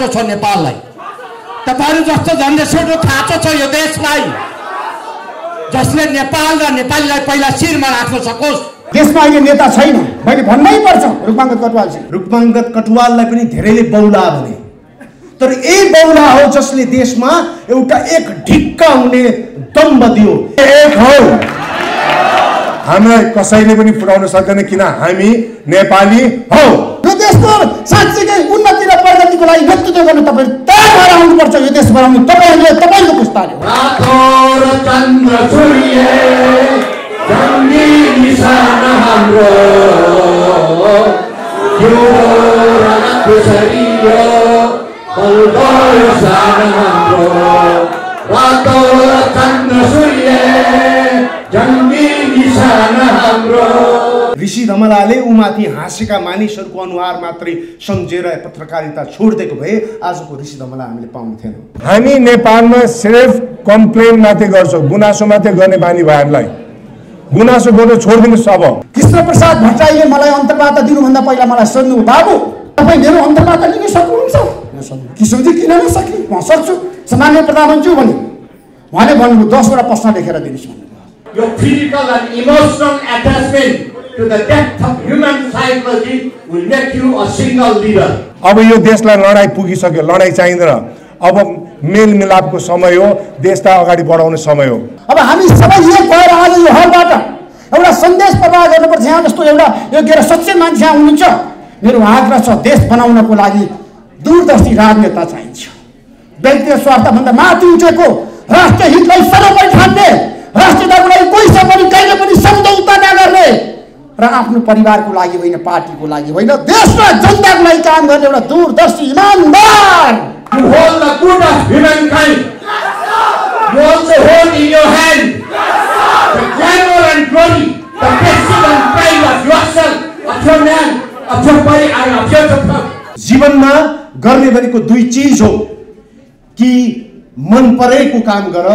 खाँचो छ नेपाललाई। तपाईहरु जस्तो जनरेसनको खाँचो छ यो देशलाई, जसले नेपाल र नेपालीलाई पहिला शिरमा राख्न सकोस्। देशमा अहिले नेता छैन, मैले भन्नै पर्छ रूपमाङ्गत कटुवाल। रूपमाङ्गत कटुवाललाई पनि धेरैले बौला भने, तर यही बौला हो जसले देशमा एउटा एक ढिक्का हुने दम्ब दियो। एक हौ, हामीलाई कसैले पनि पुर्याउन सक्दैन किन हामी नेपाली हौ। यो देशको साँच्चीकै उन्नति र प्रगतिको लागि नेतृत्व गर्न तपाईहरु तयार भएर आउनुपर्छ। यो देश बनाउनु तपाईहरुले, तपाईको पुस्ताले हो। रातोर चन्द्र सूर्य जङ्गी निशान हाम्रो, यो रगत शरीर बलबल शान हाम्रो। रातोर चन्द्र सूर्य जङ्गी निशान हाम्रो। ऋषि धमलाले उमाथि हाँसेका मानिसहरूको अनुहार मात्रै सम्झेर पत्रकारिता छोडिदिएको भए आजको ऋषि धमला हामीले पाउँथेनौँ। हामी नेपालमा सिर्फ कम्प्लेन मात्रै गर्छौँ, गुनासो मात्रै गर्ने बानी भयो हामीलाई। गुनासो गर्नु छोडिदिनुहोस्। अब कृष्ण प्रसाद भट्टराईले मलाई अन्तर्वार्ता दिनुभन्दा पहिला मलाई सोध्नु, बाबु तपाईँ मेरो अन्तर्वार्ता लिन सक्नुहुन्छ? किशोरजी किन नसक्ने, म सक्छु, सामान्य प्रधानमन्त्री भने। उहाँले भन्नुभयो 10 वटा प्रश्न लेखेर दिनुहोस् भन्नुभयो। Your physical and emotional attachment to the depth of human psychology will make you a single leader. अब यो देशलाई लडाई पुगिसक्यो, लडाई चाहिँदैन। अब मेलमिलापको समय हो, देशलाई अगाडि बढाउने समय हो। अब हामी सबै एक भएर आज यो हलबाट एउटा सन्देश प्रवाह गर्नुपर्छ। यहाँ जस्तो एउटा योग्य र सच्चे मान्छे यहाँ हुनुहुन्छ। मेरो आग्रह छ, देश बनाउनको लागि दूरदर्शी राजनेता चाहिन्छ। व्यक्तिगत स्वार्थभन्दा माथि उठेको राष्ट्रिय हितलाई सर्वोपरि ठान्ने, राष्ट्रियताको लागि कोहीसँग पनि कहिले पनि सम्झौता नगर्ने र आफ्नो परिवारको लागि होइन, पार्टीको लागि होइन, देश र जनताको लागि काम गर्ने एउटा दूरदर्शी इमानदार। You hold the good of humankind. You also hold in your hand the glamour and glory, the prestige and pride of yourself, of your man, of your body and of your family. जीवनमा गर्ने भनेको दुई चिज हो, कि मन परेको काम गर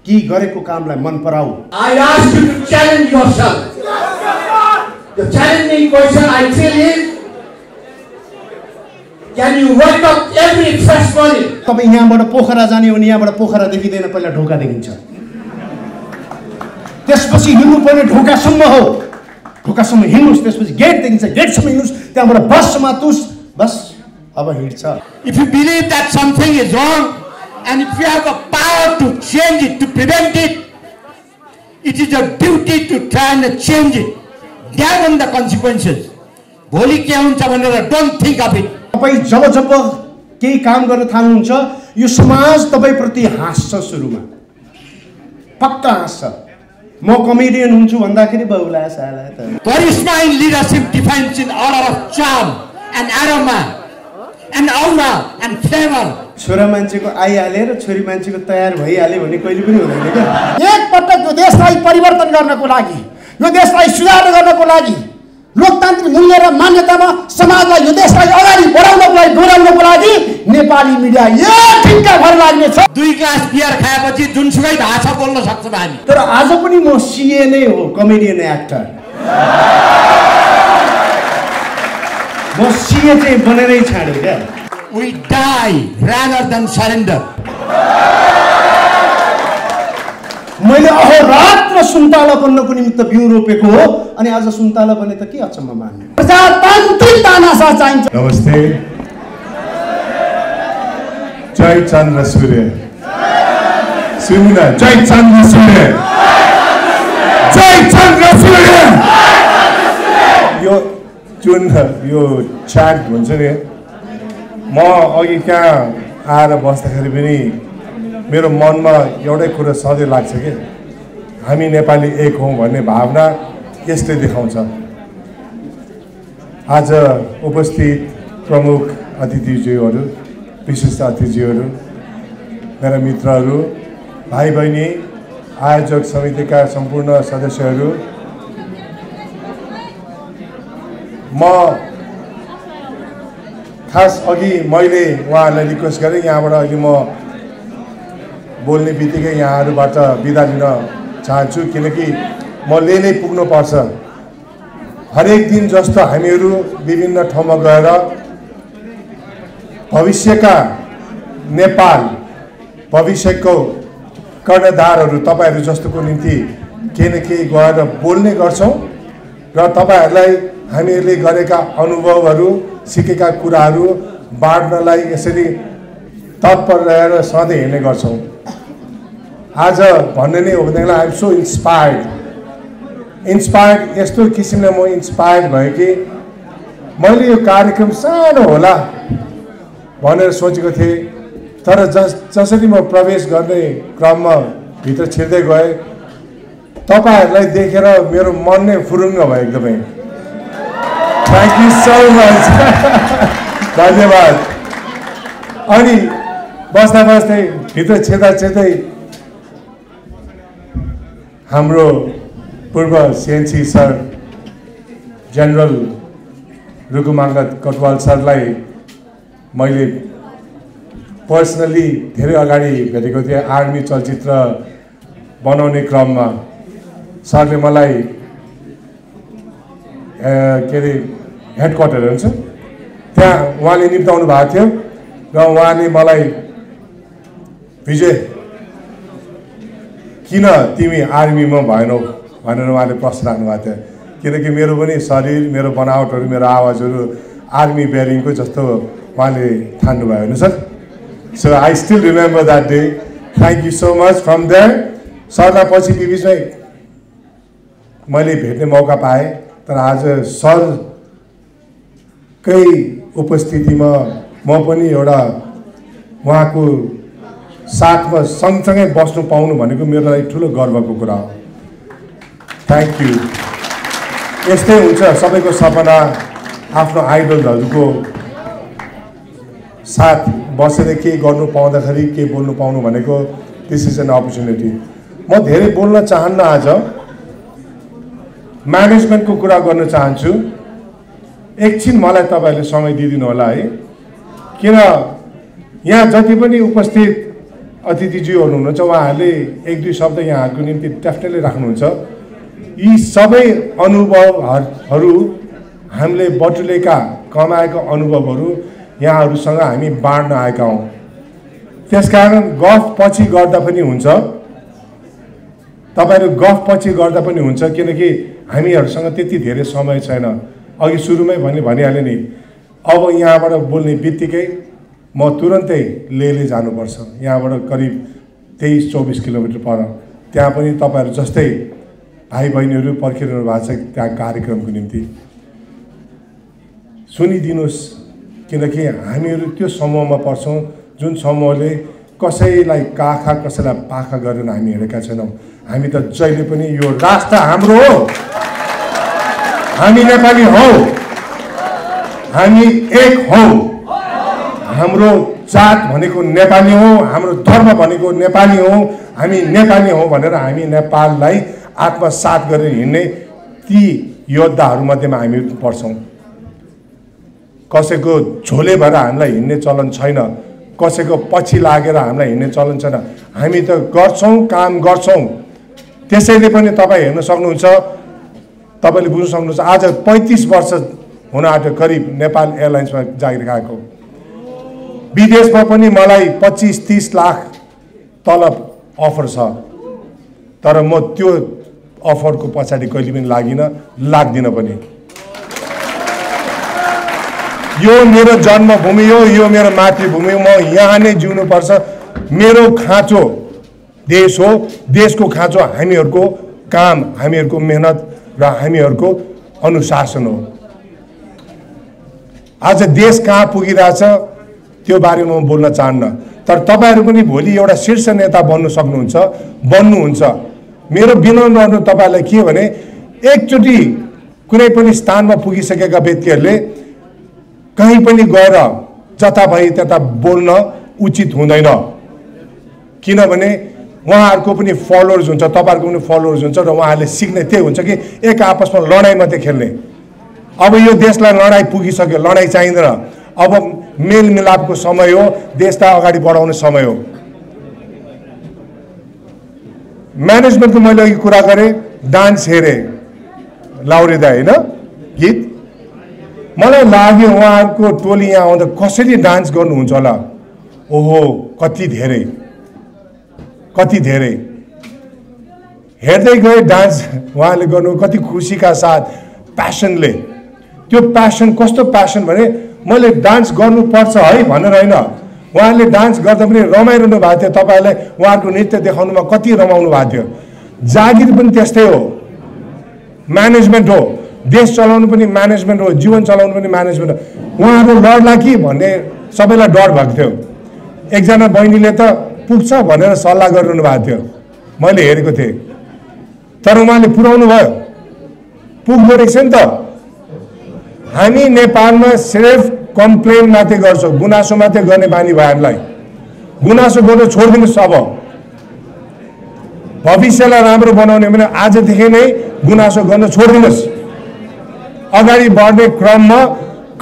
कि गरेको कामलाई मन पराऊ। I ask you to challenge yourself. The challenging question I feel is, can you wake up every fresh morning? तपाईँ यहाँबाट पोखरा जाने हो भने यहाँबाट पोखरा देखिँदैन, पहिला ढोका देखिन्छ, त्यसपछि हिँड्नुपर्ने ढोकासम्म हो, ढोकासम्म हिँड्नुहोस्, त्यसपछि गेट देखिन्छ, गेटसम्म हिँड्नुहोस्, त्यहाँबाट बस समात्नुहोस्, बस अब हिँड्छ। If you believe that something is wrong and if you have the power to change it, to prevent it, it is your duty to try and change it. Damn the consequences. भोलि के हुन्छ भनेर don't think of it. तपाईँ जब जब केही काम गर्न थाल्नुहुन्छ यो समाज तपाईप्रति हाँस्छ, सुरुमा पक्का हाँस्छ। म कमेडियन हुन्छु भन्दाखेरि बहुला साला त। Charisma in leadership defines in order of charm and aroma and aura and flavor. छोरा मान्छेको आइहाले र छोरी मान्छेको तयार भइहाल्यो भने कहिले पनि हुँदैन क्या। एक पटक यो देशलाई परिवर्तन गर्नको लागि, यो देशलाई सुधार गर्नको लागि, लोकतान्त्रिक मूल्य र मान्यतामा समाजलाई, यो देशलाई अगाडि बढाउनको लागि, डोराउनको लागि नेपाली मिडिया एक ढिक्का भर लाग्ने छ। 2 ग्लास बियर खाएपछि जुनसुकै भाषा बोल्न सक्छौँ हामी। तर आज पनि म सीए नै हो, कमेडियन एक्टर। म सीए चाहिँ बनेरै छाडे क्या। We die rather than surrender. मैले अहोरात्र सुन्तला बन्नको निमित्त बिउ रोपेको हो, अनि आज सुन्तला बने त के अचम्म मान्ने। प्रजातान्त्रिक तानाशाह चाहिन्छ। नमस्ते, जय चन्द्र सूर्य। सुन्नु, जय चन्द्र सूर्य, जय चन्द्र सूर्य। यो जुन यो च्याट हुन्छ नि, म अघि कहाँ आएर बस्दाखेरि पनि मेरो मनमा एउटै कुरा सधैँ लाग्छ कि हामी नेपाली एक हौँ भन्ने भावना यसले देखाउँछ। आज उपस्थित प्रमुख अतिथिज्यूहरू, विशिष्ट अतिथिज्यूहरू, मेरा मित्रहरू, भाइ बहिनी, आयोजक समितिका सम्पूर्ण सदस्यहरू, म खास अघि मैले उहाँहरूलाई रिक्वेस्ट गरेँ यहाँबाट अहिले म बोल्ने बित्तिकै यहाँहरूबाट बिदा लिन चाहन्छु, किनकि म लेलै पुग्नुपर्छ। हरेक दिन जस्तो हामीहरू विभिन्न ठाउँमा गएर भविष्यका नेपाल भविष्यको कर्णधारहरू तपाईहरू जस्तोको निम्ति केही न केही गएर बोल्ने गर्छौँ र तपाईहरूलाई हामीहरूले गरेका अनुभवहरू सिकेका कुराहरू बाँड्नलाई यसरी तत्पर रहेर सधैँ हिँड्ने गर्छौँ। आज भन्ने नै हो भनेदेखिलाई आइ एम सो इन्स्पायर्ड यस्तो किसिमले म इन्स्पायर्ड भएँ कि मैले यो कार्यक्रम सानो होला भनेर सोचेको थिएँ, तर जसरी म प्रवेश गर्ने क्रममा भित्र छिर्दै गएँ तपाईहरूलाई देखेर मेरो मन नै फुरुङ्ग भयो एकदमै। थ्याङ्क यू सो मच धन्यवाद। अनि बस्दा बस्दै भित्र छिर्दै हाम्रो पूर्व सिएनसी सर जनरल रुकुमाङ्गत कटवाल सरलाई मैले पर्सनली धेरै अगाडि भेटेको थिएँ। आर्मी चलचित्र बनाउने क्रममा सरले मलाई के अरे हेडक्वार्टर हुन्छ त्यहाँ उहाँले निम्ताउनु भएको थियो र उहाँले मलाई विजय किन तिमी आर्मीमा भएनौ भनेर उहाँले प्रश्न राख्नु भएको थियो, किनकि मेरो पनि शरीर मेरो बनावटहरू मेरो आवाजहरू आर्मी बेरिङको जस्तो उहाँले ठान्नुभयो होइन sir. So I still remember that day. Thank you so much. From there सरलाई पछि बिचमै मैले भेट्ने मौका पाएँ, तर आज सरकै उपस्थितिमा म पनि एउटा उहाँको साथमा सँगसँगै बस्नु पाउनु भनेको मेरो लागि ठुलो गर्वको कुरा हो। Thank you. यस्तै हुन्छ सबैको सपना आफ्नो आइडलहरूको साथ बसेर के गर्नु पाउँदाखेरि के बोल्नु पाउनु भनेको दिस इज एन अपर्च्युनिटी। म धेरै बोल्न चाहन्न, आज म्यानेजमेन्टको कुरा गर्न चाहन्छु। एकछिन मलाई तपाईँहरूले समय दिइदिनु होला है, किन यहाँ जति पनि उपस्थित अतिथिज्यूहरू हुनुहुन्छ उहाँहरूले एक दुई शब्द यहाँहरूको निम्ति डेफिनेटली राख्नुहुन्छ। यी सबै अनुभवहरू हामीले बटुलेका कमाएका अनुभवहरू यहाँहरूसँग हामी बाँड्न आएका हौँ। त्यसकारण गफ पछि गर्दा पनि हुन्छ, तपाईँहरू गफ पछि गर्दा पनि हुन्छ, किनकि हामीहरूसँग त्यति धेरै समय छैन। अघि सुरुमै भनिहालेँ नि, अब यहाँबाट बोल्ने बित्तिकै म तुरन्तै लेह जानुपर्छ। यहाँबाट करिब 23-24 किलोमिटर पर, त्यहाँ पनि तपाईँहरू जस्तै भाइ बहिनीहरू पर्खिरहनु भएको छ त्यहाँ कार्यक्रमको निम्ति। सुनिदिनुहोस्, किनकि हामीहरू त्यो समूहमा पर्छौँ जुन समूहले कसैलाई काखा कसैलाई पाखा गरेर हामी हिँडेका छैनौँ। हामी त जहिले पनि यो राष्ट्र हाम्रो हो, हामी नेपाली हौ, हामी एक हौ, हाम्रो जात भनेको नेपाली हो, हाम्रो धर्म भनेको नेपाली हो, हामी नेपाली हौ भनेर हामी नेपाललाई आत्मसात गरेर हिँड्ने ती योद्धाहरूमध्येमा हामी पर्छौँ। कसैको झोले भएर हामीलाई हिँड्ने चलन छैन, कसैको पछि लागेर हामीलाई हिँड्ने चलन छैन। हामी त गर्छौँ, काम गर्छौँ। त्यसैले पनि तपाईँ हेर्न सक्नुहुन्छ, तपाईँले बुझ्न सक्नुहुन्छ, आज 35 वर्ष हुन आँट्यो करिब नेपाल एयरलाइन्समा जागिर खाएको। विदेशमा पनि मलाई 25-30 लाख तलब अफर छ, तर म त्यो अफरको पछाडि कहिले पनि लाग्दिनँ पनि। यो मेरो जन्मभूमि हो, यो मेरो मातृभूमि हो, म यहाँ नै जिउनुपर्छ। मेरो खाँचो देश हो, देशको खाँचो हामीहरूको काम, हामीहरूको मेहनत र हामीहरूको अनुशासन हो। आज देश कहाँ पुगिरहेछ त्यो बारेमा म बोल्न चाहन्न, तर तपाईँहरू पनि भोलि एउटा शीर्ष नेता बन्नुहुन्छ। मेरो विनम्र अनुरोध तपाईँहरूलाई के भने, एकचोटि कुनै पनि स्थानमा पुगिसकेका व्यक्तिहरूले कहीँ पनि गएर जताभाइ त्यता बोल्न उचित हुँदैन, किनभने उहाँहरूको पनि फलोअर्स हुन्छ, तपाईँहरूको पनि फलोअर्स हुन्छ र उहाँहरूले सिक्ने त्यही हुन्छ कि एक आपसमा लडाइँ मात्रै खेल्ने। अब यो देशलाई लडाइँ पुगिसक्यो, लडाइँ चाहिँदैन। अब मेलमिलापको समय हो, देशलाई अगाडि बढाउने समय हो। म्यानेजमेन्टको मैले अघि कुरा गरेँ, डान्स हेरेँ लाउरे दाइ होइन गीत, मलाई लाग्यो उहाँहरूको टोली यहाँ आउँदा कसरी डान्स गर्नुहुन्छ होला। ओहो कति धेरै हेर्दै गए डान्स उहाँले गर्नु कति खुसीका साथ प्यासनले। त्यो प्यासन कस्तो प्यासन भने मैले डान्स गर्नुपर्छ है भनेर होइन, उहाँले डान्स गर्दा पनि रमाइरहनु भएको थियो। तपाईँहरूलाई उहाँहरूको नृत्य देखाउनुमा कति रमाउनु भएको थियो। जागिर पनि त्यस्तै हो, म्यानेजमेन्ट हो, देश चलाउनु पनि म्यानेजमेन्ट हो, जीवन चलाउनु पनि म्यानेजमेन्ट हो। उहाँहरू लड्ला कि भन्ने सबैलाई डर भएको थियो। एकजना बहिनीले त पुग्छ भनेर सल्लाह गरिरहनु भएको थियो, मैले हेरेको थिएँ। तर उहाँले पुर्याउनु भयो, पुग्दो रहेछ नि त। हामी नेपालमा सिर्फ कम्प्लेन मात्रै गर्छौँ, गुनासो मात्रै गर्ने बानी भयो हामीलाई। गुनासो गर्नु छोडिदिनुहोस्। अब भविष्यलाई राम्रो बनाउने भने आजदेखि नै गुनासो गर्न छोडिदिनुहोस्। अगाडि बढ्ने क्रममा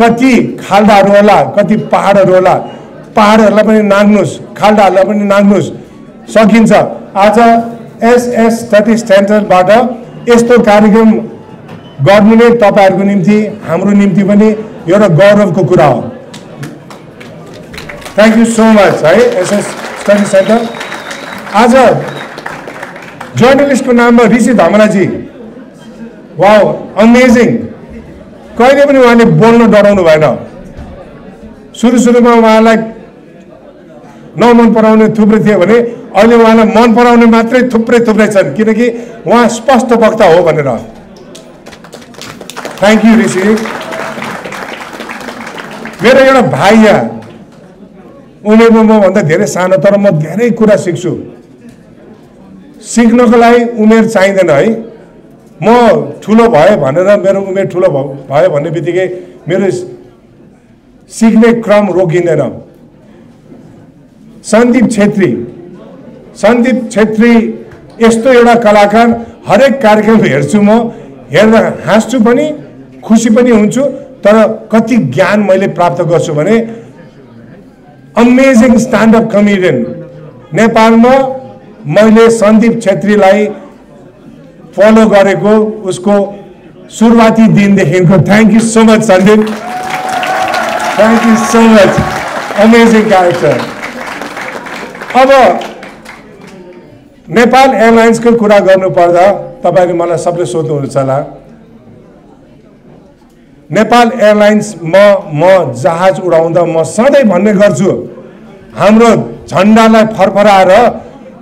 कति खाल्डाहरू होला, कति पहाडहरू होला, पहाडहरूलाई पनि नाग्नुहोस्, खाल्डाहरूलाई पनि नाग्नुहोस्, सकिन्छ। आज SS30 सेन्टरबाट यस्तो कार्यक्रम गर्नु नै तपाईँहरूको निम्ति हाम्रो निम्ति पनि एउटा गौरवको कुरा हो। थ्याङ्क यू सो मच है SS30 सेन्टर। आज जर्नलिस्टको नाममा ऋषि धमलाजी, वाउ अमेजिङ। कहिले पनि उहाँले बोल्न डराउनु भएन। सुरुमा उहाँलाई नमन पराउने थुप्रै थियो भने अहिले उहाँलाई मन पराउने मात्रै थुप्रै छन्, किनकि उहाँ स्पष्ट वक्ता हो भनेर। थ्याङ्क यू ऋषि। मेरो एउटा भाइ यहाँ उमेरमा मभन्दा धेरै सानो, तर म धेरै कुरा सिक्छु। सिक्नको लागि उमेर चाहिँदैन है। म ठुलो भएँ भनेर मेरो उमेर ठुलो भयो भन्ने बित्तिकै मेरो सिक्ने क्रम रोकिँदैन। सन्दीप छेत्री यस्तो एउटा कलाकार, हरेक कार्यक्रम हेर्छु म, हेर्दा हाँस्छु पनि खुसी पनि हुन्छु। तर कति ज्ञान मैले प्राप्त गर्छु भने अमेजिङ स्ट्यान्डअप कमेडियन नेपालमा मैले सन्दीप छेत्रीलाई फलो गरेको उसको सुरुवाती दिनदेखिको। Thank you so much Sandeep, thank you so much, amazing character. अब नेपाल एयरलाइन्सको कुरा गर्नुपर्दा तपाईँले मलाई सबले सोध्नुहुन्छ होला। नेपाल एयरलाइन्समा म जहाज उडाउँदा म सधैँ भन्ने गर्छु, हाम्रो झन्डालाई फरफराएर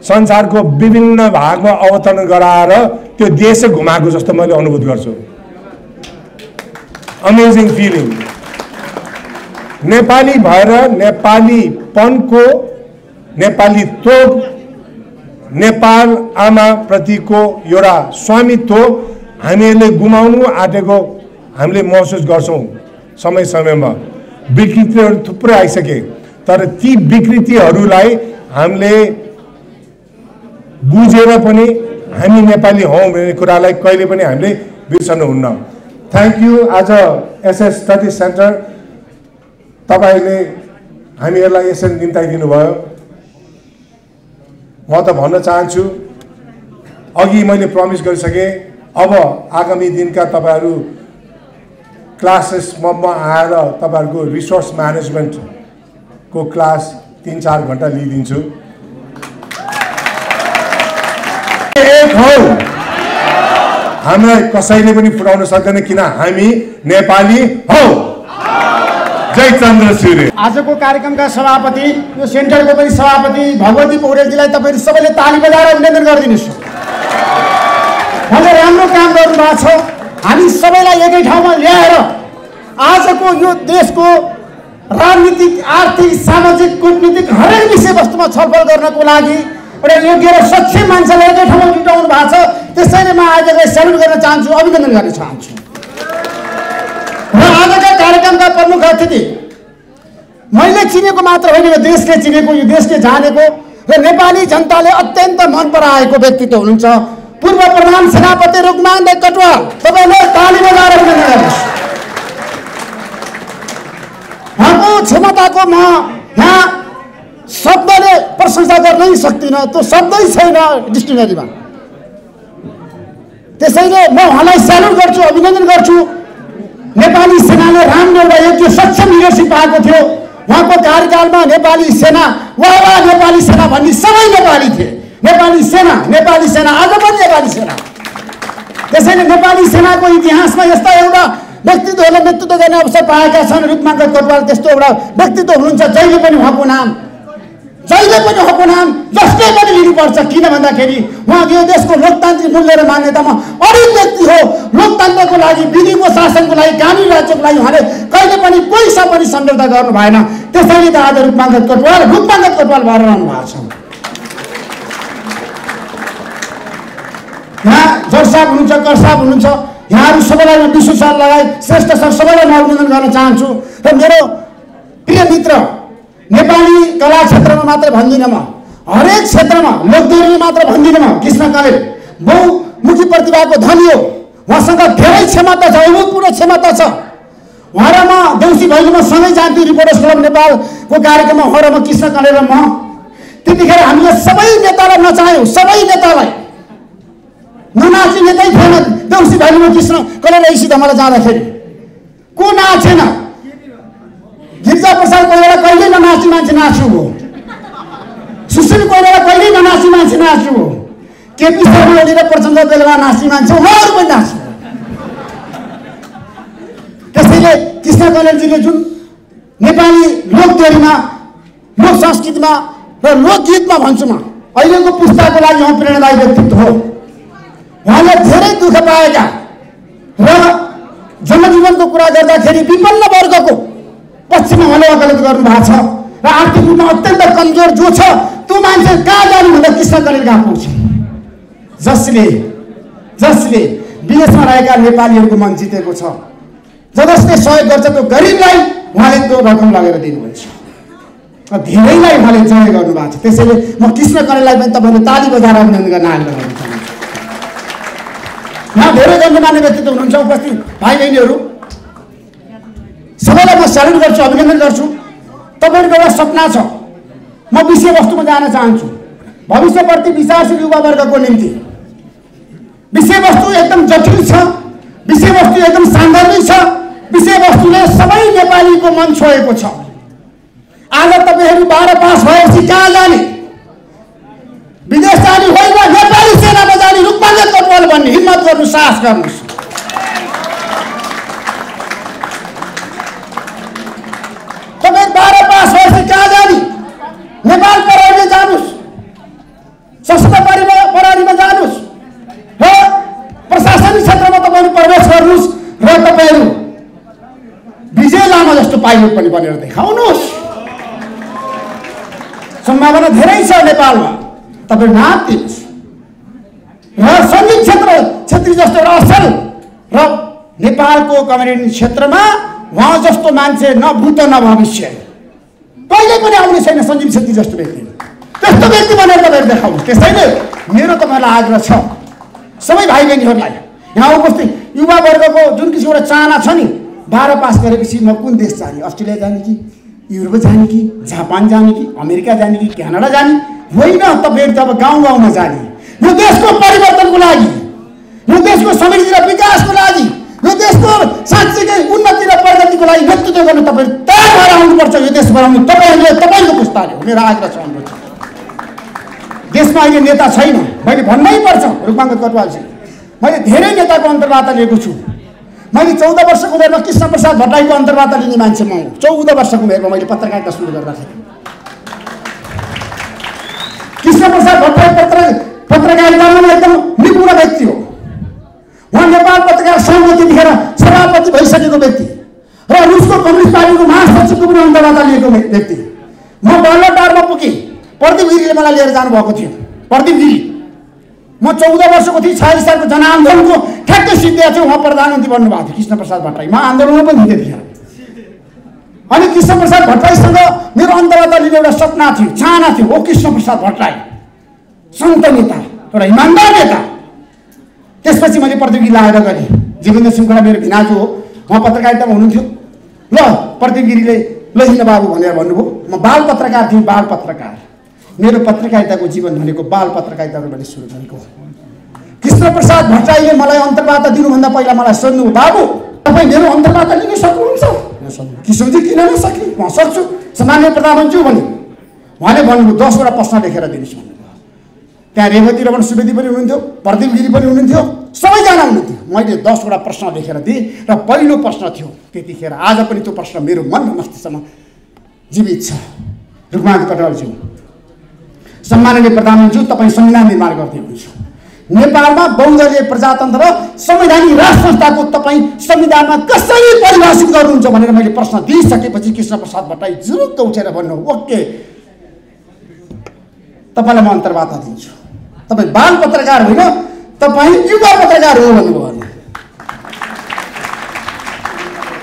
संसारको विभिन्न भागमा अवतरण गराएर त्यो देशै घुमाएको जस्तो मैले अनुभूत गर्छु। Amazing feeling. नेपाली भएर नेपालीपनको, नेपालीत्व, नेपाल आमा प्रतिको एउटा स्वामित्व हामीहरूले गुमाउनु आँटेको हामीले महसुस गर्छौँ। समयमा विकृतिहरू थुप्रै आइसके, तर ती विकृतिहरूलाई हामीले बुझेर पनि हामी नेपाली हौँ भन्ने कुरालाई कहिले पनि हामीले बिर्सनुहुन्न। Thank you. आज SS30 सेन्टर तपाईँले हामीहरूलाई यसरी निम्ताइदिनु भयो। म त भन्न चाहन्छु, अघि मैले प्रमिस गरिसकेँ, अब आगामी दिनका तपाईँहरू क्लासेसमा आएर तपाईँहरूको रिसोर्स म्यानेजमेन्टको क्लास 3-4 घन्टा लिइदिन्छु। एक हौ, हामीलाई कसैले पनि पुर्याउन सक्दैन, किन हामी नेपाली हौ। जय चन्द्र सूर्य। आजको कार्यक्रमका सभापति, यो सेन्टरको पनि सभापति भगवती पौडेलजीलाई तपाईँहरू सबैले ताली बजाएर अभिनन्दन गरिदिनुहोस्। उहाँले राम्रो काम गर्नुभएको छ। हामी सबैलाई एकै ठाउँमा ल्याएर आजको यो देशको राजनीतिक, आर्थिक, सामाजिक, कूटनीतिक हरेक विषयवस्तुमा छलफल गर्नको लागि एउटा योग्य र सक्षम मान्छेलाई एकै ठाउँमा जुटाउनु भएको छ। त्यसैले म आजलाई सेल्युट गर्न चाहन्छु, अभिनन्दन गर्न चाहन्छु। र आजका कार्यक्रमका प्रमुख अतिथि मैले चिनेको मात्र होइन, यो देशले चिनेको, यो देशले जानेको र नेपाली जनताले अत्यन्त मन पराएको व्यक्तित्व हुनुहुन्छ पूर्व प्रधान सेनापति रुकमान दाइ कटुवाल। तपाईँले ताली बजाएर अभिनन्दन गर्नुहोस्। उहाँको क्षमताको म यहाँ शब्दले प्रशंसा गर्नै सक्दिनँ, त्यो शब्दै छैन डिक्सनरीमा। त्यसैले म उहाँलाई सेल्युट गर्छु, अभिनन्दन गर्छु। नेपाली सेनाले राम्रो एउटा योग्य सक्षम लिडरसिप पाएको थियो। उहाँको कार्यकालमा नेपाली सेना वाह नेपाली सेना भन्ने सबै नेपाली थिए। नेपाली सेना आज पनि नेपाली सेना। त्यसैले नेपाली सेनाको इतिहासमा यस्ता एउटा व्यक्तित्वहरूले नेतृत्व गर्ने अवसर पाएका छन्। रूपमाङ्गर कोटवाल त्यस्तो एउटा व्यक्तित्व हुनुहुन्छ जहिले पनि उहाँको नाम जसले पनि लिनुपर्छ। किन भन्दाखेरि उहाँ यो देशको लोकतान्त्रिक मूल्य र मान्यतामा अडिग व्यक्ति हो। लोकतन्त्रको लागि, विधिको शासनको लागि, कानुनी राज्यको लागि उहाँले कहिले पनि कोहीसँग पनि सम्झौता गर्नु भएन। त्यसैले त आज रूपमाङ्गर कोटवाल भएर रहनु भएको छ। यहाँ जड साहब हुनुहुन्छ, कर साहब हुनुहुन्छ, यहाँहरू सबैलाई म विश्व सर लगायत श्रेष्ठ सर सबैलाई म अभिनन्दन गर्न चाहन्छु। र मेरो प्रिय मित्र, नेपाली कला क्षेत्रमा मात्र भन्दिनँ म, हरेक क्षेत्रमा, लोकदोहोरीमा मात्र भन्दिनँ म, कृष्ण कलेल बहुमुखी प्रतिभाको धनी हो। उहाँसँग धेरै क्षमता छ, अभूतपूर्व क्षमता छ। उहाँ र म देउसी भैलोमा सँगै जान्थ्यौँ रिपोर्टर्स क्लब नेपालको कार्यक्रममा। उहाँ र म कृष्ण कलेल र म त्यतिखेर हामीले सबै नेतालाई नचाह्यौँ, सबै नेतालाई ननाच्ने नेतै थिएन। देउसी भैलोमा कृष्ण कलेल ऐसी मलाई जाँदाखेरि को नाचेन? गिरिजा प्रसाद कोइराला कहिल्यै ननाच्ने मान्छे नाच्नु हो। सुशील कोइराला कहिल्यै ननाच्ने मान्छे नाच्नु हो। केपी शर्मा ओली र प्रचण्ड बेलमा नाच्ने मान्छे उहाँहरू पनि नाच्नु। त्यसैले कृष्ण कलेलजीले जुन नेपाली लोकदोहोरीमा, लोक संस्कृतिमा र लोकगीतमा भन्छु म, अहिलेको पुस्ताको लागि उहाँ प्रेरणादायी व्यक्तित्व हो। उहाँले धेरै दुःख पाएका र जनजीवनको कुरा गर्दाखेरि विपन्न वर्गको पश्चिममा उहाँले वकालत गर्नुभएको छ। र आर्थिक रूपमा अत्यन्त कमजोर जो छ त्यो मान्छे कहाँ जानु भन्दा कृष्ण कलेल कहाँ पुग्छ। जसले विदेशमा रहेका नेपालीहरूको मन जितेको छ, जसले सहयोग गर्छ त्यो गरिबलाई उहाँले त्यो रकम लगेर दिनुहुन्छ। धेरैलाई उहाँले जय गर्नुभएको छ। त्यसैले म कृष्ण कलेललाई पनि तपाईँले ताली बजाएर अभिनन्दन गर्न आग्रह गर्न चाहन्छु। यहाँ धेरै गण्यमान्य व्यक्तित्व हुनुहुन्छ, उपस्थित भाइ बहिनीहरू सबैलाई म स्यालुट गर्छु, अभिनन्दन गर्छु। तपाईँहरूको एउटा सपना छ, म विषयवस्तुमा जान चाहन्छु। भविष्यप्रति विचारशील युवा वर्गको निम्ति विषयवस्तु एकदम जटिल छ, विषयवस्तु एकदम सान्दर्भिक छ, विषयवस्तुले सबै नेपालीको मन छोएको छ। आज तपाईँहरू 12 पास भएपछि कहाँ जाने? विदेश जाने होइन, नेपाली सेनामा जाने, रूपमाङ्गर कोटवाल भन्ने हिम्मत गर्नु, साहस गर्नुहोस्। तपाईँ 12 पास भएपछि कहाँ जाने? नेपाल प्रहरीमा जानुहोस्, सशस्त्र प्रहरीमा जानुहोस् र प्रशासनिक क्षेत्रमा तपाईँहरू प्रवेश गर्नुहोस् र तपाईँहरू विजय लामा जस्तो पाइलट पनि बनेर देखाउनुहोस्। सम्भावना धेरै छ नेपालमा, तपाईँ नाम दिनुहोस्। र सङ्गीत क्षेत्री जस्तो एउटा असल र नेपालको कम्युनिटी क्षेत्रमा उहाँ जस्तो मान्छे न भूत न भविष्य कहिले पनि आउने छैन। सञ्जीव छेत्री जस्तो व्यक्ति, त्यस्तो व्यक्ति बनेर तपाईँहरू देखाउनुहोस्। त्यसैले मेरो तपाईँलाई आग्रह छ, सबै भाइ बहिनीहरूलाई, यहाँ उपस्थित युवा वर्गको जुन किसिमको एउटा चाहना छ नि, 12 पास गरेपछि म कुन देश जाने? अस्ट्रेलिया जाने कि, युरोप जाने कि, जापान जाने कि, अमेरिका जाने कि, क्यानाडा जाने? होइन, तपाईँहरू त अब गाउँ गाउँमा जाने। यो देशको परिवर्तनको लागि, यो देशको समृद्धि र विकासको लागि, यो देशको साँच्चीकै उन्नति र प्रगतिको लागि नेतृत्व गर्नु तपाईँ तयार भएर आउनुपर्छ। यो देश बनाउनु तपाईँको पुस्ताले हो। मेरो आग्रह छ, अनुरोध छ। देशमा अहिले नेता छैन, मैले भन्नै पर्छ। रूपमाङ्गर कोटवालजी, मैले धेरै नेताको अन्तर्वार्ता लिएको छु। मैले 14 वर्षको उमेरमा कृष्ण प्रसाद भट्टराईको अन्तर्वार्ता लिने मान्छे म हुँ। 14 वर्षको उमेरमा मैले पत्रकारिता सुरु गर्दाखेरि कृष्ण प्रसाद भट्टराई पत्रकारितामा एकदम निपुण व्यक्ति हो। उहाँ नेपाल पत्रकार सङ्घको त्यतिखेर सभापति भइसकेको व्यक्ति र रुसको कम्युनिस्ट पार्टीको महासचिवको पनि अन्तर्वार्ता लिएको व्यक्ति। म बल्लटारमा पुगेँ, प्रदीप गिरीले मलाई लिएर जानुभएको थियो। प्रदीप गिरी, म 14 वर्षको थिएँ, 46 सालको जनआन्दोलनको ठ्याक्कै सिद्धिया थियो। उहाँ प्रधानमन्त्री बन्नुभएको थियो कृष्ण प्रसाद भट्टराई। म आन्दोलनमा पनि थिएँ त्यतिखेर। अनि कृष्ण प्रसाद भट्टराईसँग मेरो अन्तर्वार्ता लिने एउटा सपना थियो, चाहना थियो। ओ कृष्ण प्रसाद भट्टराई सन्त नेता, एउटा इमान्दार नेता। त्यसपछि मैले प्रदीप गिरीलाई आग्रह गरेँ। जीवेन्द्र सिंहकोटा मेरो भिनाजु हो, उहाँ पत्रकारितामा हुनुहुन्थ्यो। ल प्रदीप गिरीले लैन बाबु भनेर भन्नुभयो। म बाल पत्रकार थिएँ, बाल पत्रकार। मेरो पत्रकारिताको जीवन भनेको बाल पत्रकारिताबाट सुरु गरेको हो। कृष्ण प्रसाद भट्टराईले मलाई अन्तर्वार्ता दिनुभन्दा पहिला मलाई सोध्नु, बाबु तपाईँ मेरो अन्तर्वार्ता लिन सक्नुहुन्छ? किशोरजी किन नसक्ने? म सक्छु। सामान्य प्रधानमन्त्री भने उहाँले भन्नुभयो 10 वटा प्रश्न लेखेर दिनुहोस् भन्नुभयो। त्यहाँ रेवती रमण सुवेदी पनि हुनुहुन्थ्यो, प्रदीप गिरी पनि हुनुहुन्थ्यो, सबैजना हुनुहुन्थ्यो। मैले 10 वटा प्रश्न लेखेर दिएँ र पहिलो प्रश्न थियो त्यतिखेर, आज पनि त्यो प्रश्न मेरो मन र मस्तिष्कमा जीवित छ। रुखमान कटवालज्यू, सम्माननीय प्रधानमन्त्री, तपाईँ संविधान निर्माण गर्दै हुनुहुन्छ। नेपालमा बहुदलीय प्रजातन्त्र र संवैधानिक राष्ट्र संस्थाको तपाईँ संविधानमा कसरी परिभाषित गर्नुहुन्छ भनेर मैले प्रश्न दिइसकेपछि कृष्ण प्रसाद भट्टराई जुरुक्क उठेर भन्नु, ओके तपाईँलाई म अन्तर्वार्ता दिन्छु। तपाईँ बाल पत्रकार होइन, तपाईँ युवा पत्रकार हो भन्नुभयो।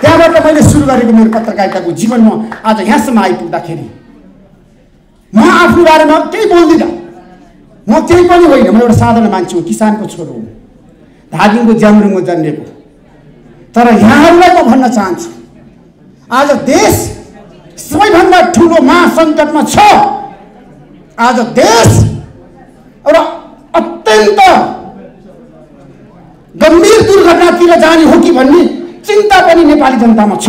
त्यहाँबाट मैले सुरु गरेको मेरो पत्रकारिताको जीवनमा आज यहाँसम्म आइपुग्दाखेरि म आफ्नो बारेमा केही बोल्दिनँ। म केही पनि होइन, म एउटा साधारण मान्छे हो, किसानको छोरो हो, धादिङको ज्याम्रुङमा जन्मेको। तर यहाँहरूलाई म भन्न चाहन्छु, आज देश सबैभन्दा ठुलो महासङ्कटमा छ। आज देश एउटा अत्यन्त गम्भीर दुर्घटनातिर जाने हो कि भन्ने चिन्ता पनि नेपाली जनतामा छ।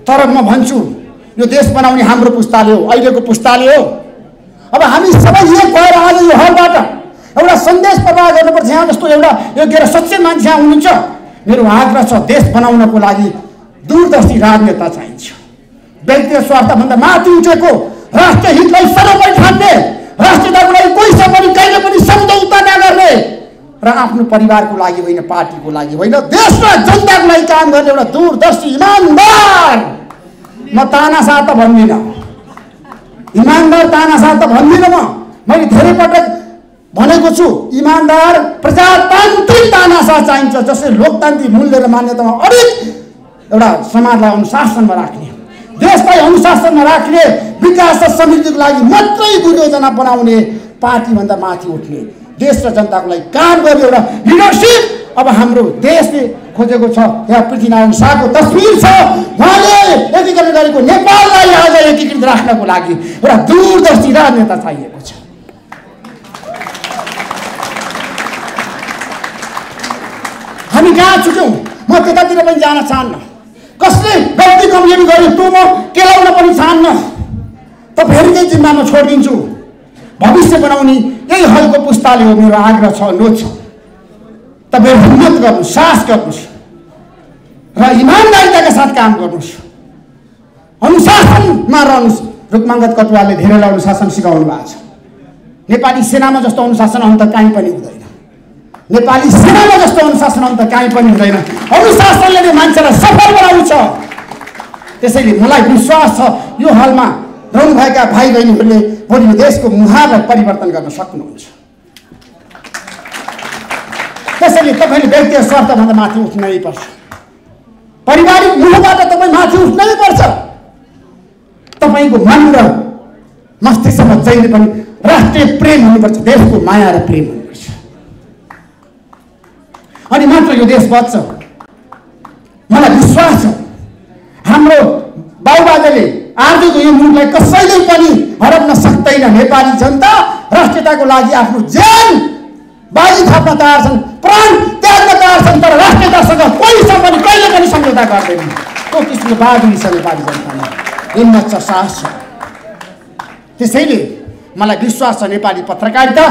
तर म भन्छु, यो देश बनाउने हाम्रो पुस्ताले हो, अहिलेको पुस्ताले हो। अब हामी सबै एक भएर आज यो हलबाट एउटा सन्देश प्रवाह गर्नुपर्छ। यहाँ जस्तो एउटा योग्य र सक्षम मान्छे यहाँ हुनुहुन्छ। मेरो आग्रह छ, देश बनाउनको लागि दूरदर्शी राजनेता चाहिन्छ। व्यक्तिगत स्वार्थभन्दा माथि उठेको राष्ट्रिय हितलाई सर्वोपरि ठान्ने, राष्ट्रियताको लागि कोहीसँग पनि कहिले पनि सम्झौता नगर्ने र आफ्नो परिवारको लागि होइन, पार्टीको लागि होइन, देश र जनताको लागि काम गर्ने एउटा दूरदर्शी इमानदार। म तानाशाह त भन्दिनँ, इमानदार तानाशाह त भन्दिनँ। मैले धेरै पटक भनेको छु, इमानदार प्रजातान्त्रिक तानाशाह चाहिन्छ, जसले लोकतान्त्रिक मूल्य र मान्यतामा अडिग एउटा समाजलाई अनुशासनमा राख्ने, देशलाई अनुशासनमा राख्ने, विकास र समृद्धिको लागि मात्रै दुर्योजना बनाउने, पार्टीभन्दा माथि उठ्ने, देश र जनताको लागि काम गर्ने एउटा लिडरसिप अब हाम्रो देशले खोजेको छ। यहाँ पृथ्वीनारायण शाहको तस्बिर छ, उहाँले एकीकरण गरेको नेपाललाई आज एकीकृत राख्नको लागि एउटा दूरदर्शी राजनेता चाहिएको छ। हामी कहाँ चुक्यौँ? म त्यतातिर पनि जान चाहन्न, कसले गल्ती कमजोरी गर्यो त्यो म केलाउन पनि चाहन्न। तपाईँहरूकै जिम्मामा छोडिदिन्छु। भविष्य बनाउने यही हलको पुस्ताले हो। मेरो आग्रह छ, अनुरोध छ, तपाईँ हिम्मत गर्नुहोस्, साहस गर्नुहोस् र इमानदारिताका साथ काम गर्नुहोस्, अनुशासनमा रहनुहोस्। रुक्माङ्गद कटुवालले धेरैलाई अनुशासन सिकाउनु भएको छ। नेपाली सेनामा जस्तो अनुशासन अन्त कहीँ पनि हुँदैन, नेपाली सेनामा जस्तो अनुशासन अन्त कहीँ पनि हुँदैन। अनुशासनले नै मान्छेलाई सफल बनाउँछ। त्यसैले मलाई विश्वास छ, यो हालमा रहनुभएका भाइ बहिनीहरूले भोलि देशको मुहारलाई परिवर्तन गर्न सक्नुहुन्छ। त्यसैले तपाईँले व्यक्तिगत स्वार्थभन्दा माथि उठ्नै पर्छ, पारिवारिक मोहबाट तपाईँ माथि उठ्नै पर्छ। तपाईँको मन र मस्तिष्कमा जहिले पनि राष्ट्रिय प्रेम हुनुपर्छ, देशको माया र प्रेम हुनुपर्छ, अनि मात्र यो देश बच्छ। मलाई विश्वास छ, हाम्रो बाबुबाजेले आजको यो मुलुकलाई कसैले पनि हराउन सक्दैन। नेपाली जनता राष्ट्रियताको लागि आफ्नो ज्यान बाजी थाप्न तयार छन्, प्राण त्याग्न तयार छन्, तर राष्ट्रियतासँग कोहीसँग पनि कहिले पनि सम्झौता गर्दैन। त्यो किसिमको बाजुली छ नेपाली जनतामा, हिम्मत छ, साहस छ। त्यसैले मलाई विश्वास छ, नेपाली पत्रकारिता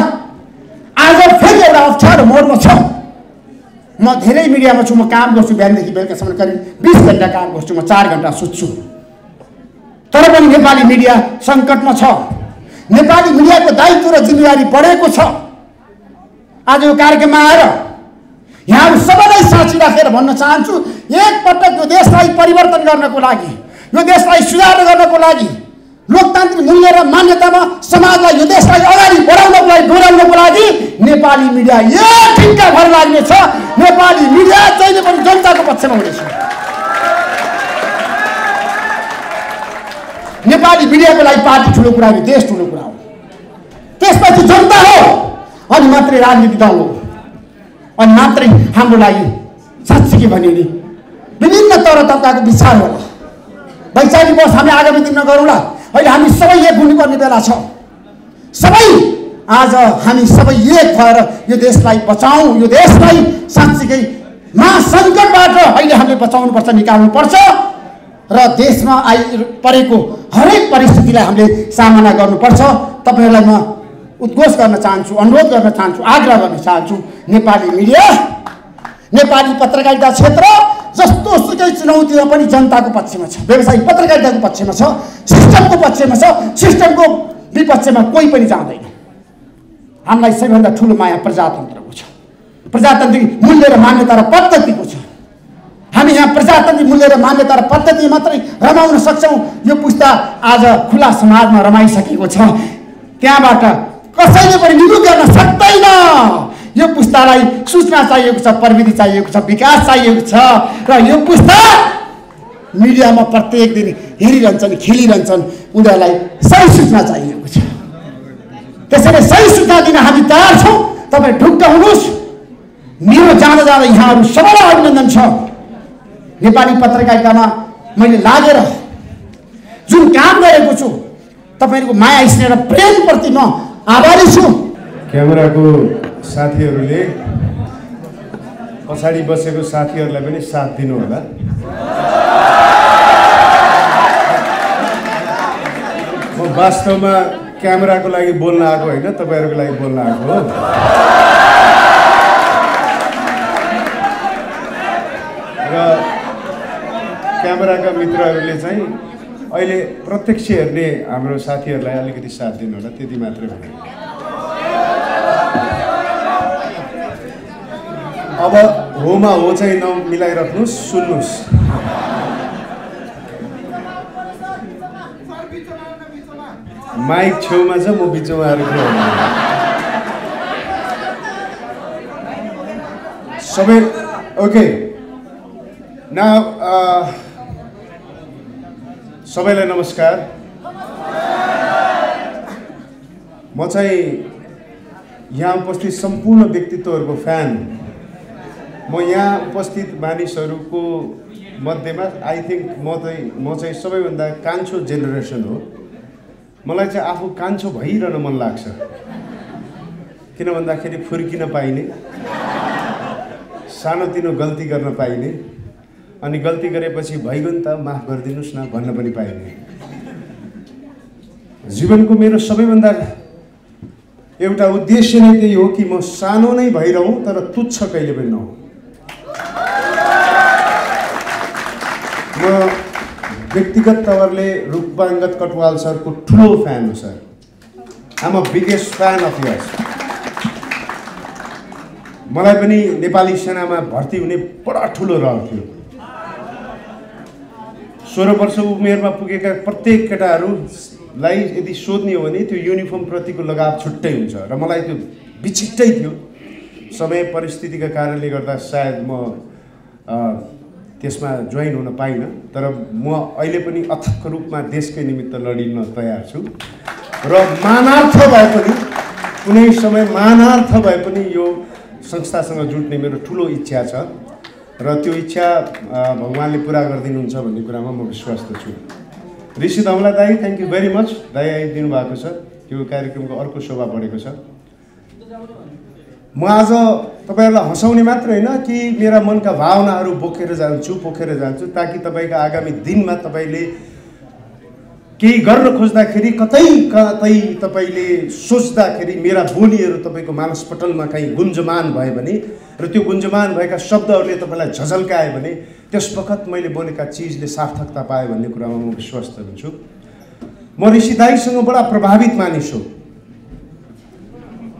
आज फेरि एउटा अप्ठ्यारो मोडमा छ। म धेरै मिडियामा छु, म काम गर्छु, बिहानदेखि बेलुकासम्म करिब 20 घन्टा काम गर्छु, म 4 घन्टा सुत्छु। तर पनि नेपाली मिडिया सङ्कटमा छ। नेपाली मिडियाको दायित्व र जिम्मेवारी बढेको छ। आज यो कार्यक्रममा आएर यहाँहरू सबैलाई साँची राखेर भन्न चाहन्छु, एकपटक यो देशलाई परिवर्तन गर्नको लागि, यो देशलाई सुधार गर्नको लागि, लोकतान्त्रिक मूल्य र मान्यतामा समाजलाई, यो देशलाई अगाडि बढाउनको लागि, डोर्याउनको लागि नेपाली मिडिया एक ठिक्का भर लाग्नेछ। नेपाली मिडिया जहिले पनि जनताको पक्षमा हुनेछ। नेपाली मिडियाको लागि पार्टी ठुलो कुरा हो, देश ठुलो कुरा हो, त्यसपछि जनता हो, अनि मात्रै राजनीतिक दल हो, अनि मात्रै हाम्रो लागि साँच्चै के भन्यो नि विभिन्न तर तबकाको विचार होला। वैचारिक बस हामी आगामी दिनमा गरौँला। अहिले हामी सबै एक हुनुपर्ने बेला छ। सबै आज हामी सबै एक भएर यो देशलाई बचाउँ, यो देशलाई साँच्चीकै महासङ्कटबाट अहिले हामीले बचाउनुपर्छ, निकाल्नुपर्छ र देशमा परेको हरेक परिस्थितिलाई हामीले सामना गर्नुपर्छ। तपाईँहरूलाई म उद्घोष गर्न चाहन्छु, अनुरोध गर्न चाहन्छु, आग्रह गर्न चाहन्छु, नेपाली मिडिया, नेपाली पत्रकारिता क्षेत्र जस्तो सुकै चुनौतीमा पनि जनताको पक्षमा छ, व्यवसायिक पत्रकारिताको पक्षमा छ, सिस्टमको पक्षमा छ। सिस्टमको विपक्षमा कोही पनि जाँदैन। हामीलाई सबैभन्दा ठुलो माया प्रजातन्त्रको छ, प्रजातान्त्रिक मूल्य र मान्यता र पद्धतिको छ। हामी यहाँ प्रजातान्त्रिक मूल्य र मान्यता र पद्धति मात्रै रमाउन सक्छौँ। यो पुस्ता आज खुला समाजमा रमाइसकेको छ, त्यहाँबाट कसैले पनि निगुक गर्न सक्दैन। यो पुस्तालाई सूचना चाहिएको छ, प्रविधि चाहिएको छ, विकास चाहिएको छ र यो पुस्ता मिडियामा प्रत्येक दिन हेरिरहन्छन्, खेलिरहन्छन्। उनीहरूलाई सही सूचना चाहिएको छ। त्यसैले सही सूचना दिन हामी तयार छौँ। तपाईँ ढुक्क हुनुहोस्। मेरो जाँदा जाँदा यहाँहरू सबैलाई अभिनन्दन छ। नेपाली पत्रकारितामा मैले लागेर जुन काम गरेको छु, तपाईँहरूको माया स्नेह र प्रेमप्रति म आभारी छु। क्यामेराको साथीहरूले पछाडि बसेको साथीहरूलाई पनि साथ दिनु होला। म वास्तवमा क्यामेराको लागि बोल्न आएको होइन, तपाईँहरूको लागि बोल्न आएको हो। र क्यामेराका मित्रहरूले चाहिँ अहिले प्रत्यक्ष हेर्ने हाम्रो साथीहरूलाई अलिकति साथ दिनु होला, त्यति मात्रै भने। अब होमा हो चाहिँ नमिलाइराख्नुहोस्, सुन्नुहोस्। माइक छेउमा छ, म बिचमा आएर सबै ओके। नाउ सबैलाई नमस्कार। म चाहिँ यहाँ उपस्थित सम्पूर्ण व्यक्तित्वहरूको फ्यान। म यहाँ उपस्थित मानिसहरूको मध्येमा आई थिङ्क म चाहिँ सबैभन्दा कान्छो जेनेरेसन हो। मलाई चाहिँ आफू कान्छो भइरहन मन लाग्छ, किन भन्दाखेरि फुर्किन पाइने, सानोतिनो गल्ती गर्न पाइने, अनि गल्ती गरेपछि भइगयो नि त माफ गरिदिनुहोस् न भन्न पनि पाइने। जीवनको मेरो सबैभन्दा एउटा उद्देश्य नै त्यही हो कि म सानो नै भइरहँ तर तुच्छ कहिले पनि नहुँ। म व्यक्तिगत तवरले रूपबाङ्गत कटवाल सरको ठुलो फ्यान हो sir. I'm a biggest fan of yours. मलाई पनि नेपाली सेनामा भर्ती हुने बडा ठुलो रहर थियो। 16 वर्ष उमेरमा पुगेका प्रत्येक केटाहरूलाई यदि सोध्ने हो भने त्यो युनिफर्म प्रतिको लगाव छुट्टै हुन्छ र मलाई त्यो विचिट्टै थियो। समय परिस्थितिका कारणले गर्दा सायद म त्यसमा जोइन हुन पाइनँ, तर म अहिले पनि अथक रूपमा देशकै निमित्त लडिन तयार छु र मानार्थ भए पनि कुनै समय मानार्थ भए पनि यो संस्थासँग जुट्ने मेरो ठुलो इच्छा छ र त्यो इच्छा भगवानले पुरा गरिदिनुहुन्छ भन्ने कुरामा म विश्वस्त छु। ऋषि धमला दाई, थ्याङ्क यू भेरी मच। दाई आइदिनु भएको छ, यो कार्यक्रमको अर्को शोभा बढेको छ। म आज तपाईँहरूलाई हँसाउने मात्र होइन कि मेरा मनका भावनाहरू पोखेर जान्छु ताकि तपाईँका आगामी दिनमा तपाईँले केही गर्न खोज्दाखेरि कतै तपाईँले सोच्दाखेरि मेरा बोलीहरू तपाईँको मानसपटलमा कहीँ गुन्जमान भए भने र त्यो गुन्जमान भएका शब्दहरूले तपाईँलाई झझल्कायो भने त्यसवखत मैले बोलेका चिजले सार्थकता पाएँ भन्ने कुरामा म विश्वस्त हुन्छु। म ऋषि दाईसँग बडा प्रभावित मानिस हो।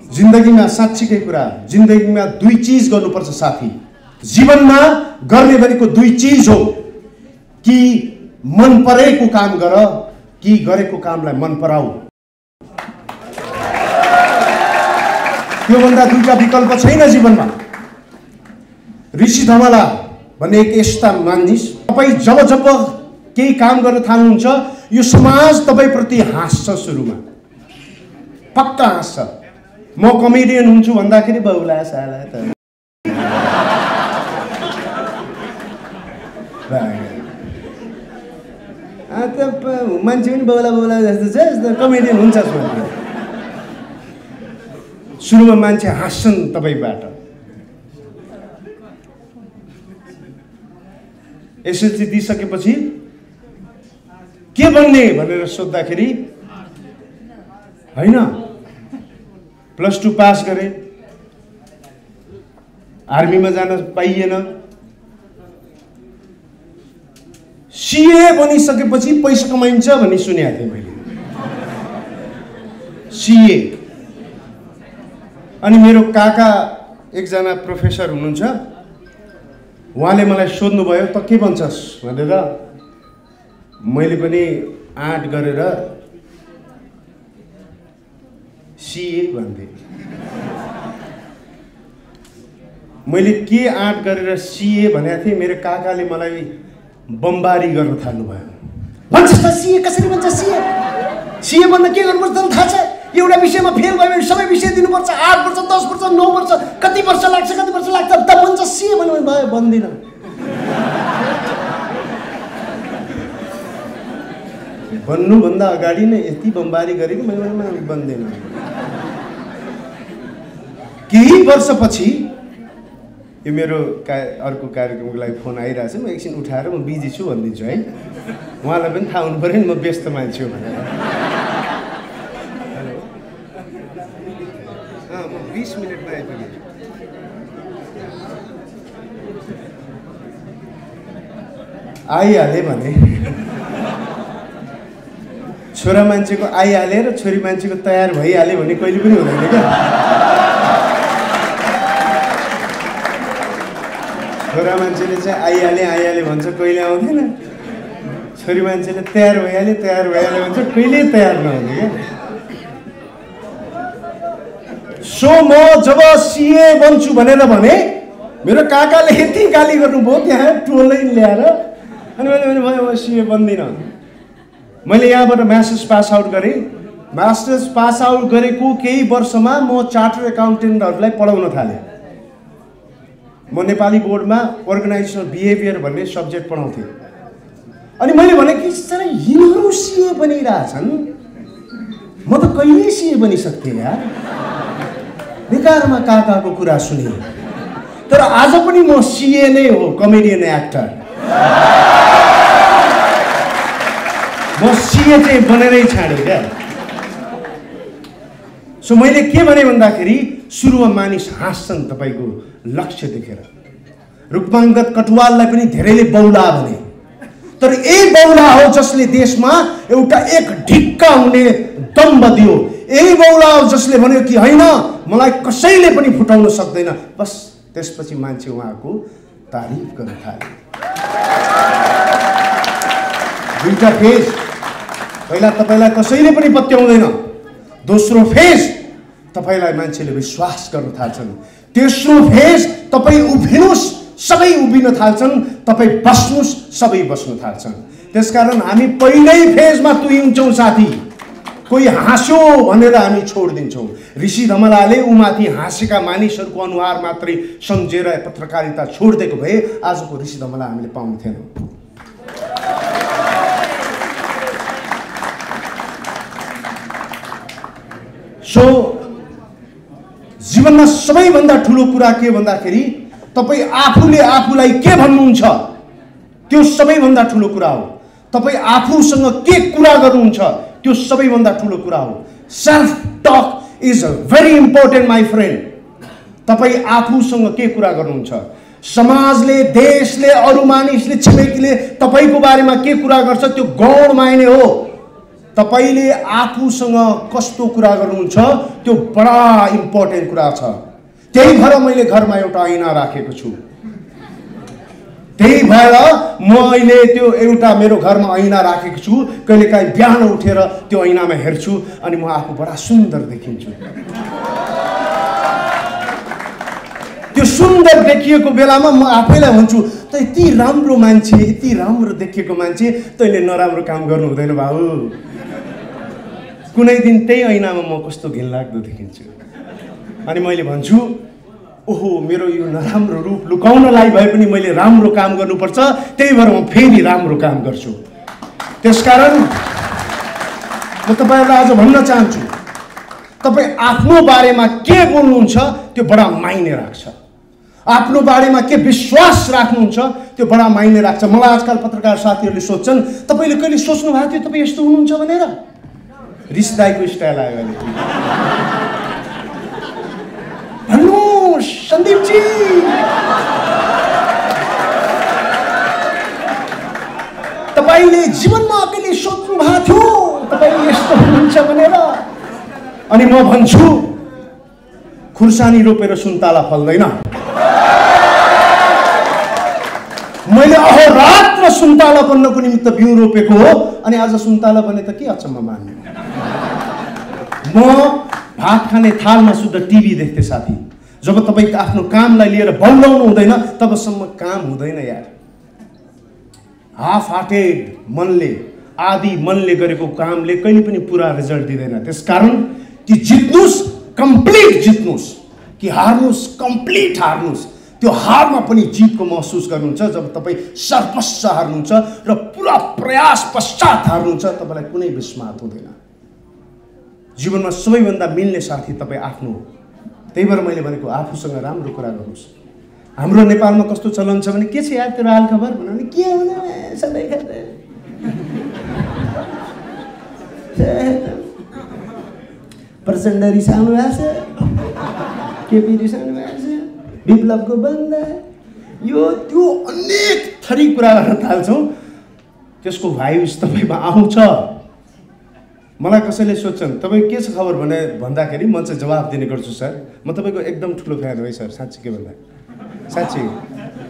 जिन्दगीमा साँच्चीकै कुरा, जिन्दगीमा दुई चिज गर्नुपर्छ साथी। जीवनमा गर्ने भनेको दुई चिज हो, कि मन परेको काम गर कि गरेको कामलाई मन पराऊ। त्योभन्दा दुईटा विकल्प छैन जीवनमा। ऋषि धमला भन्ने एक यस्ता मानिस, तपाईँ जब केही काम गर्न थाल्नुहुन्छ यो समाज तपाईँप्रति हाँस्छ। सुरुमा पक्का हाँस्छ। म कमेडियन हुन्छु भन्दाखेरि बाउला साला त मान्छे पनि बाउला जस्तो छ, कमेडियन हुन्छ सुरुमा मान्छे हाँस्छन् तपाईँबाट। एसएलसी दिइसकेपछि के बन्ने भनेर सोध्दाखेरि हैन +2 पास गरे, आर्मीमा जान पाइएन, सीए बनिसकेपछि पैसा कमाइन्छ भन्ने सुनेको थिएँ मैले, सीए। अनि मेरो काका एकजना प्रोफेसर हुनुहुन्छ, उहाँले मलाई सोध्नुभयो त के भन्छस् भनेर, मैले पनि आँट गरेर सीए भन्थे। मैले के आँट गरेर सीए भनेको थिएँ, मेरो काकाले मलाई बमबारी गर्न थाल्नुभयो। भन्छस् त सीए कसरी भन्छ, सीए सीए बन्न के गर्नुपर्छ तँलाई थाहा छ? एउटा विषयमा फेल भयो भने सबै विषय दिनुपर्छ, 8 वर्ष 10 वर्ष 9 वर्ष कति वर्ष लाग्छ त भन्छ सीए भन्नु भयो। बन्दिनँ। भन्नुभन्दा अगाडि नै यति बमबारी गरेँ कि मैले बन्दिनँ। केही वर्षपछि यो मेरो अर्को कार्यक्रमको लागि फोन आइरहेछ, म एकछिन उठाएर म बिजी छु भनिदिन्छु है, उहाँलाई पनि थाहा हुनु पऱ्यो नि म व्यस्त मान्छे हो भनेर। म 20 मिनटमा आइपुगेँ। आइहालेँ भने छोरा मान्छेको आइहाले र छोरी मान्छेको तयार भइहाले भन्ने कहिले पनि हुँदैन क्या। छोरा मान्छेले चाहिँ आइहाले भन्छ, कहिले आउँदैन। छोरी मान्छेले तयार भइहाले भन्छ, कहिले तयार नहुने क्या। सो म जब सीए बन्छु भनेर भने मेरो काकाले यति गाली गर्नुभयो त्यहाँ टोलै ल्याएर, अनि मैले भयो सीए बन्दिनँ। मैले यहाँबाट मास्टर्स पास आउट गरेँ। मास्टर्स पास आउट गरेको केही वर्षमा म चार्टर एकाउन्टेन्टहरूलाई पढाउन थालेँ। म नेपाली बोर्डमा अर्गनाइजेसनल बिहेभियर भन्ने सब्जेक्ट पढाउँथेँ। अनि मैले भने कि सर यिनीहरू सीए बनिरहेछन्, म त कहिले सीए बनिसक्थेँ यार। बेकारमा काकाको कुरा सुने। तर आज पनि म सीए नै हो, कमेडियन एक्टर। म सीए चाहिँ बनेरै छाडेँ क्या। सो मैले के भने भन्दाखेरि सुरुमा मानिस हाँस्छन् तपाईँको लक्ष्य देखेर। रूपमाङ्गत कटुवाललाई पनि धेरैले बौला भने, तर यही बौला हो जसले देशमा एउटा एक ढिक्का हुने दम्ब दियो। यही बौला हो जसले भन्यो कि होइन मलाई कसैले पनि फुटाउन सक्दैन। बस त्यसपछि मान्छे उहाँको तारिफ गर्न थाले। दुईटा फेज, पहिला तपाईलाई कसैले पनि पत्याउँदैन, दोस्रो फेज तपाईलाई मान्छेले विश्वास गर्न थाल्छन्, तेस्रो फेज तपाईँ उभिनुस् सबै उभिन थाल्छन्, तपाईँ बस्नुस् सबै बस्न थाल्छन्। त्यसकारण हामी पहिल्यै फेजमा तुइन्छौँ साथी। कोही हाँस्यो भनेर हामी छोडिदिन्छौँ। ऋषि धमलाले उमाथि हाँसेका मानिसहरूको अनुहार मात्रै सम्झेर पत्रकारिता छोडिदिएको भए आजको ऋषि धमला हामीले पाउँथेनौँ। सो जीवनमा सबैभन्दा ठुलो कुरा के भन्दाखेरि तपाईँ आफूले आफूलाई के भन्नुहुन्छ त्यो सबैभन्दा ठुलो कुरा हो। तपाईँ आफूसँग के कुरा गर्नुहुन्छ त्यो सबैभन्दा ठुलो कुरा हो। Self talk is very important my friend. तपाईँ आफूसँग के कुरा गर्नुहुन्छ, समाजले, देशले, अरू मानिसले, छिमेकीले तपाईँको बारेमा के कुरा गर्छ त्यो गौण मायने हो। तपाईले आफूसँग कस्तो कुरा गर्नुहुन्छ त्यो बडा इम्पोर्टेन्ट कुरा छ। त्यही भएर मैले घरमा एउटा ऐना राखेको छु। त्यही भएर म अहिले त्यो एउटा मेरो घरमा ऐना राखेको छु। कहिलेकाहीँ बिहान उठेर त्यो ऐनामा हेर्छु अनि म आफू बडा सुन्दर देखिन्छु। त्यो सुन्दर देखिएको बेलामा म आफैलाई भन्छु त यति राम्रो मान्छे, यति राम्रो देखिएको मान्छे, तैँले नराम्रो काम गर्नु हुँदैन बाबु। कुनै दिन त्यही ऐनामा म कस्तो घिनलाग्दो देखिन्छु अनि मैले भन्छु ओहो मेरो यो नराम्रो रूप लुकाउनलाई भए पनि मैले राम्रो काम गर्नुपर्छ, त्यही भएर म फेरि राम्रो काम गर्छु। त्यसकारण म तपाईहरुलाई आज भन्न चाहन्छु, तपाई आफ्नो बारेमा के बोल्नुहुन्छ त्यो बडा मायने राख्छ। आफ्नो बारेमा के विश्वास राख्नुहुन्छ त्यो बडा मायने राख्छ। मलाई आजकल पत्रकार साथीहरूले सोध्छन् तपाईँले कहिले सोच्नु भएको थियो तपाईँ यस्तो हुनुहुन्छ भनेर? रिसदाईको स्टाइल आयो अहिले। भन्नुहोस् सन्दीपजी, तपाईँले जीवनमा कहिले सोच्नु भएको थियो तपाईँले यस्तो हुनुहुन्छ भनेर? अनि म भन्छु खुर्सानी रोपेर सुन्तला फल्दैन। मैले अहोरात्र सुन्तला बन्नको निमित्त बिउ रोपेको हो, अनि आज सुन्तला बने त के अचम्म मान्ने। म भात खाने थालमा शुद्ध टिभी देख्थे साथी। जब तपाईँको आफ्नो कामलाई लिएर बौलाउनु हुँदैन तबसम्म काम हुँदैन यार। हाफ हार्टेड मनले, आदि मनले गरेको कामले कहिले पनि पुरा रिजल्ट दिँदैन। त्यसकारण कि जित्नुस् कम्प्लिट जित्नुस्, कि हार्नुस् कम्प्लिट हार्नुस्। त्यो हारमा पनि जितको महसुस गर्नुहुन्छ जब तपाईँ सर्वस्व हार्नुहुन्छ र पुरा प्रयास पश्चात हार्नुहुन्छ, तपाईँलाई कुनै विस्मात हुँदैन। जीवनमा सबैभन्दा मिल्ने साथी तपाईँ आफ्नो हो। त्यही भएर मैले भनेको आफूसँग राम्रो कुरा गर्नुहोस्। हाम्रो नेपालमा कस्तो चलन छ भने के छ यार तेरो हालखबर भन्यो भने के हुने सधैँ खाँदै प्रचण्ड रिसाउनु भएको छ, केपी रिसाउनु भएको छ, विप्लवको बन्द, यो त्यो अनेक थरी कुरा गर्न थाल्छौँ। त्यसको भाइब्स तपाईँमा आउँछ। मलाई कसैले सोध्छन् तपाईँ के छ खबर भने भन्दाखेरि म चाहिँ जवाब दिने गर्छु सर म तपाईँको एकदम ठुलो फ्यान हो है सर। साँच्ची के भन्दा साँच्ची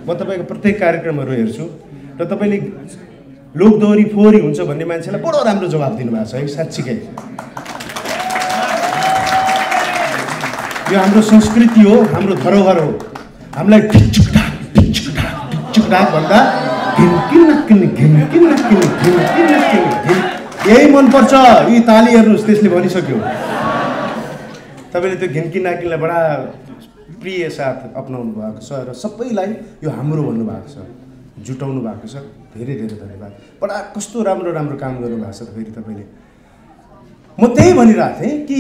म तपाईँको प्रत्येक कार्यक्रमहरू हेर्छु र तपाईँले लोकदोहोरी फोहोरी हुन्छ भन्ने मान्छेलाई बडो राम्रो जवाब दिनुभएको छ है। साँच्चीकै यो हाम्रो संस्कृति हो, हाम्रो धरोहर हो। हामीलाई ढिकचुकढाक भन्दा यही मनपर्छ। यी ताली हेर्नुहोस् त्यसले भनिसक्यो। तपाईँले त्यो घिन्की नाकिनलाई बडा प्रिय साथ अपनाउनु भएको छ र सबैलाई यो हाम्रो भन्नुभएको छ, जुटाउनु भएको छ। धेरै धेरै धन्यवाद। बडा कस्तो राम्रो राम्रो काम गर्नुभएको छ फेरि तपाईँले। म त्यही भनिरहेको थिएँ कि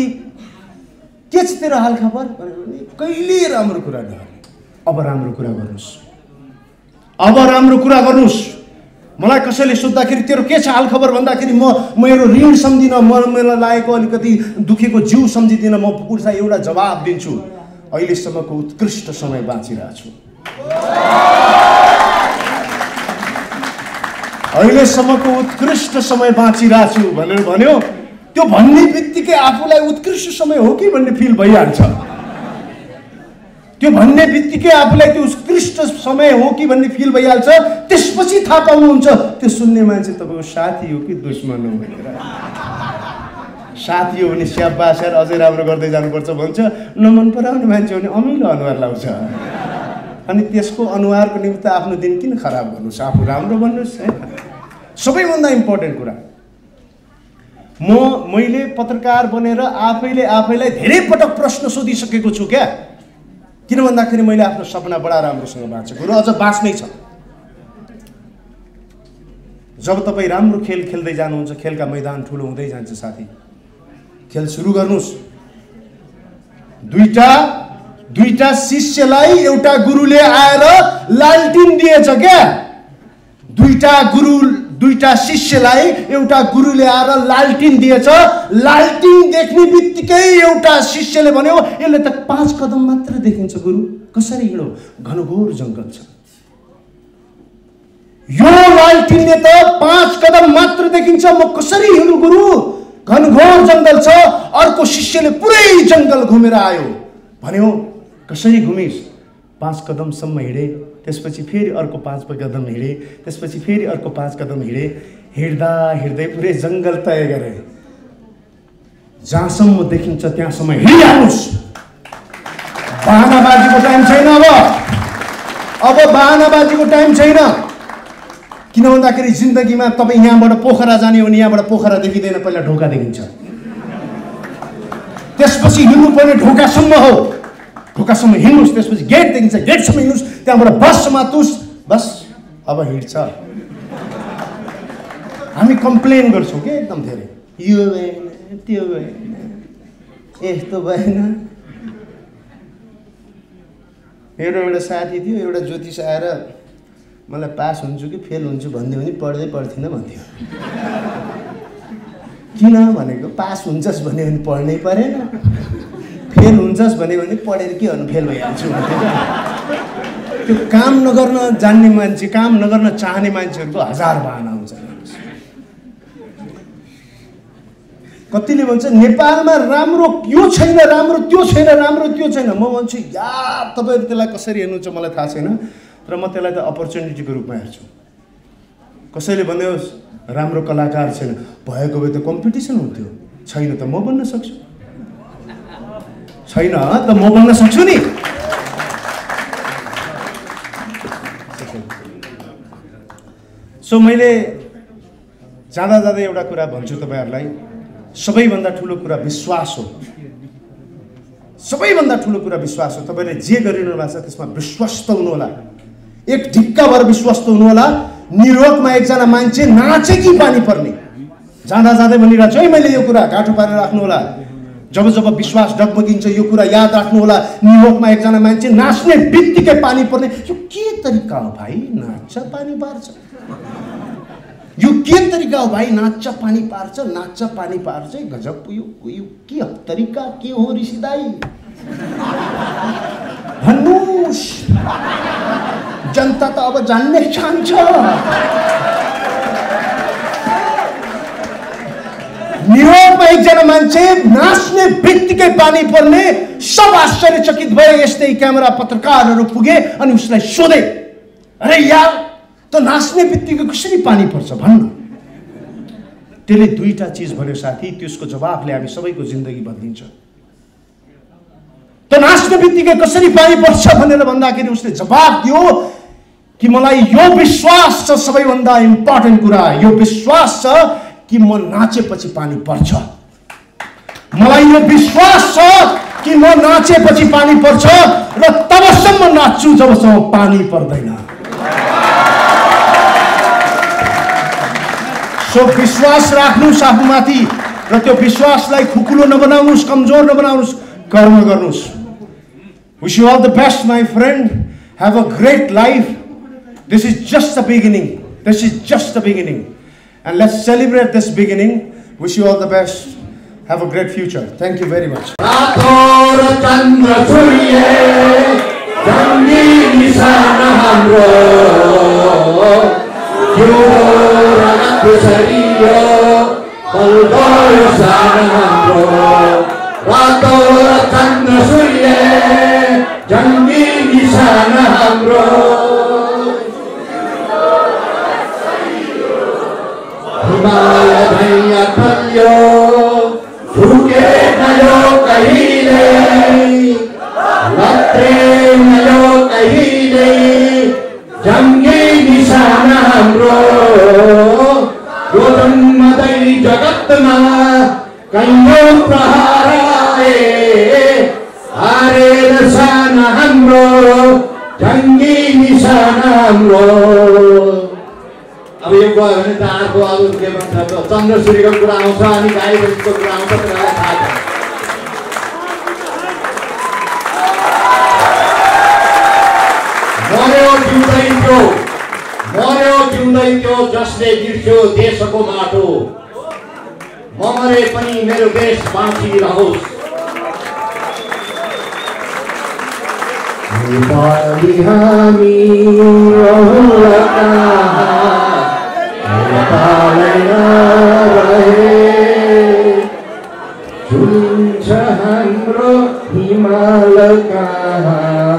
के छ तेरो हालखबर भने कहिले राम्रो कुरा नगर्ने, अब राम्रो कुरा गर्नुहोस्, अब राम्रो कुरा गर्नुहोस्। मलाई कसैले सोद्धाखेरि तेरो के छ हालखबर भन्दाखेरि म मेरो ऋण सम्झिन, मलाई लागेको अलिकति दुखेको जिउ सम्झिदिन, म पुर्सा एउटा जवाब दिन्छु अहिलेसम्मको उत्कृष्ट समय बाँचिरहेको छु। अहिलेसम्मको उत्कृष्ट समय बाँचिरहेको छु भनेर भन्यो। त्यो भन्ने बित्तिकै आफूलाई उत्कृष्ट समय हो कि भन्ने फिल भइहाल्छ। त्यो भन्ने बित्तिकै आफूलाई त्यो उत्कृष्ट समय हो कि भन्ने फिल भइहाल्छ। त्यसपछि थाहा पाउनुहुन्छ त्यो सुन्ने मान्छे तपाईँको साथी हो कि दुश्मन हो भनेर। साथी हो भने स्याबास यार अझै राम्रो गर्दै जानुपर्छ भन्छ, नमन पराउने मान्छे हो भने अमिलो अनुहार लाउँछ। अनि त्यसको अनुहारको निमित्त आफ्नो दिन किन खराब गर्नुहोस्, आफू राम्रो भन्नुहोस् है। सबैभन्दा इम्पोर्टेन्ट कुरा मैले पत्रकार बनेर आफैलाई धेरै पटक प्रश्न सोधिसकेको छु क्या। किन भन्दाखेरि मैले आफ्नो सपना बडा राम्रोसँग बाँचेको र अझ बाँच्नै छ। जब तपाईँ राम्रो खेल खेल्दै जानुहुन्छ खेलका मैदान ठुलो हुँदै जान्छ साथी। खेल सुरु गर्नुहोस्। दुईटा शिष्यलाई एउटा गुरुले आएर लालटिन दिएछ क्या। दुईटा शिष्यलाई एउटा गुरुले आएर लालटिन दिएछ। लालटिन देख्ने बित्तिकै एउटा शिष्यले भन्यो यसले त 5 कदम मात्र देखिन्छ गुरु, कसरी हिँडो? घनघोर जङ्गल छ। यो लालटिनले त 5 कदम मात्र देखिन्छ, म कसरी हिँडु गुरु? घनघोर जङ्गल छ। अर्को शिष्यले पुरै जङ्गल घुमेर आयो। भन्यो कसरी घुमिस्? 5 कदमसम्म हिँडे, त्यसपछि फेरि अर्को 5 कदम हिँडे, त्यसपछि फेरि अर्को 5 कदम हिँडे। हिँड्दा हिँड्दै पुरै जङ्गल तय गरे। जहाँसम्म देखिन्छ त्यहाँसम्म हिँडिहाल्नुहोस्। बहानाबाजीको टाइम छैन। अब बहानाबाजीको टाइम छैन। किन भन्दाखेरि जिन्दगीमा तपाईँ यहाँबाट पोखरा जाने हो भने यहाँबाट पोखरा देखिँदैन, पहिला ढोका देखिन्छ। त्यसपछि हिँड्नुपर्ने ढोकासम्म हो, ढोकासम्म हिँड्नुहोस्। त्यसपछि गेट देखिन्छ, गेटसम्म हिँड्नुहोस्। त्यहाँबाट बस समात्नुहोस्, बस अब हिँड्छ। हामी कम्प्लेन गर्छौँ कि एकदम धेरै, यो भएन त्यो भएन यस्तो भएन। मेरो एउटा साथी थियो, एउटा ज्योतिष आएर मलाई पास हुन्छु कि फेल हुन्छु भन्दियो भने पढ्दै पढ्थिनँ भन्थ्यो। किन भनेको पास हुन्छस् भन्यो भने पढ्नै परेन, फेल हुन्छस् भन्यो भने पढेर के गर्नु फेल भइहाल्छु भन्थ्यो। त्यो काम नगर्न जान्ने मान्छे, काम नगर्न चाहने मान्छेहरूको हजार बहाना हुन्छ। कतिले भन्छ नेपालमा राम्रो यो छैन, राम्रो त्यो छैन, राम्रो त्यो छैन। म भन्छु यार तपाईँहरू त्यसलाई कसरी हेर्नुहुन्छ मलाई थाहा छैन, तर म त्यसलाई त अपर्च्युनिटीको रूपमा हेर्छु। कसैले भन्योस् राम्रो कलाकार छैन, भएको भए त कम्पिटिसन हुन्थ्यो, छैन त म बन्न सक्छु, छैन त म बन्न सक्छु नि। सो मैले जाँदा जाँदै एउटा कुरा भन्छु तपाईँहरूलाई, सबैभन्दा ठुलो कुरा विश्वास हो। सबैभन्दा ठुलो कुरा विश्वास हो। तपाईँले जे गरिरहनु भएको छ त्यसमा विश्वस्त हुनुहोला, एक ढिक्का भएर विश्वस्त हुनुहोला। न्युयोर्कमा एकजना मान्छे नाचे कि पानी पर्ने, जाँदा जाँदै भनिरहेको छु है मैले यो कुरा, गाँठो पारेर राख्नु होला। जब जब विश्वास डगमगिन्छ यो कुरा याद राख्नु होला। न्युयोर्कमा एकजना मान्छे नाच्ने बित्तिकै पानी पर्ने, यो के तरिका हो भाइ? नाच्छ पानी पार्छ, यो के तरिका हो भाइ? नाच्छ पानी पार्छ, नाच्छ पानी पार्छ, गजब। यो के तरिका के हो ऋषि दाई? भन्नुहोस्, जनता त अब जान्ने चाहन्छ। न्युयोर्कमा एकजना मान्छे नाच्ने बित्तिकै पानी पर्ने, सब आश्चर्यचकित भए। यस्तै क्यामेरा पत्रकारहरू पुगे अनि उसलाई सोधे, अरे यार त नाच्ने बित्तिकै कसरी पानी पर्छ भन्न। त्यसले दुईटा चिज भन्यो साथी, त्यसको जवाफले हामी सबैको जिन्दगी बदलिन्छ। त नाच्ने बित्तिकै कसरी पानी पर्छ भनेर भन्दाखेरि उसले जवाफ दियो कि मलाई यो विश्वास छ, सबैभन्दा इम्पोर्टेन्ट कुरा यो विश्वास छ कि म नाचेपछि पानी पर्छ। मलाई यो विश्वास छ कि म नाचेपछि पानी पर्छ र तबसम्म नाच्छु जबसम्म पानी पर्दैन। सो विश्वास राख्नुस् आफूमाथि र त्यो विश्वासलाई खुकुलो नबनाउनुस्, कमजोर नबनाउनुस्, कर्म गर्नुस्। Wish you all the best, my friend. Have a great life. This is just the beginning. This is just the beginning. And let's celebrate this beginning. Wish you all the best. Have a great future. Thank you very much. अब यो गयो भने त अर्को अब के भन्छ चन्द्रसूर्यको कुरा आउँछ अनि गाईको कुरा आउँछ त्यसलाई थाहा छ। मर्यो जिउँदै थियो जसले गिर्ख्यो देशको माटो, म मरे पनि मेरो देश बाँचिरहोस्। नेपाली हामी रहुँला कहाँ, नेपालै नरहे, झुल्छ हाम्रो हिमाल कहाँ,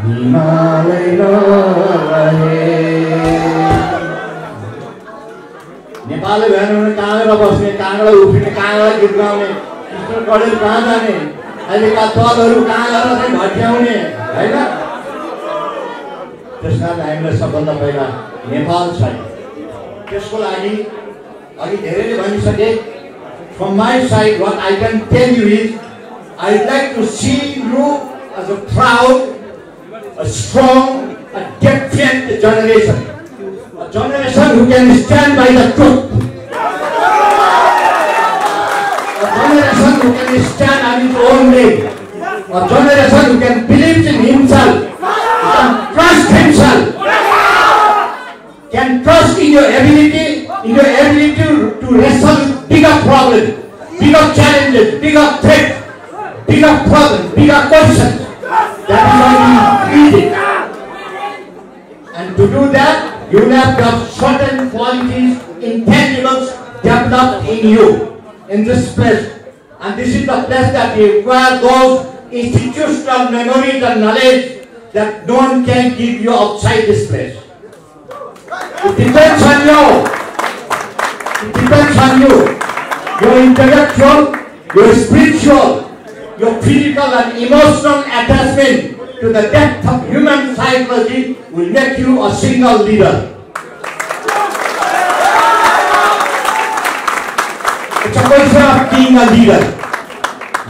हिमालै नरहे। नेपाली भएन भने काँगडा बस्ने, काँगडा उफ्रिने, काँगडा गीत गाउने, कृष्ण कडेल कहाँ जाने, अहिलेका दलहरू कहाँ गएर चाहिँ भट्याउने होइन। त्यस कारण हामीलाई सबभन्दा पहिला नेपाल चाहियो। त्यसको लागि अघि धेरैले भनिसके, from my side what I can tell you is I would like to see you as a proud, a strong, a different generation, a generation who can stand by the truth, a generation who can stand on his own leg, a generation who can believe in himself, your ability, to wrestle bigger problems, bigger challenges, bigger threats, bigger problems, bigger questions. That is why we need it. And to do that, you have to have certain qualities, intangibles developed in you, in this place. And this is the place that requires those institutional memories and knowledge that no one can give you outside this place. It depends on you. It depends on you. Your intellectual, your spiritual, your physical and emotional attachment to the depth of human psychology will make you a single leader. It's a question of being a leader.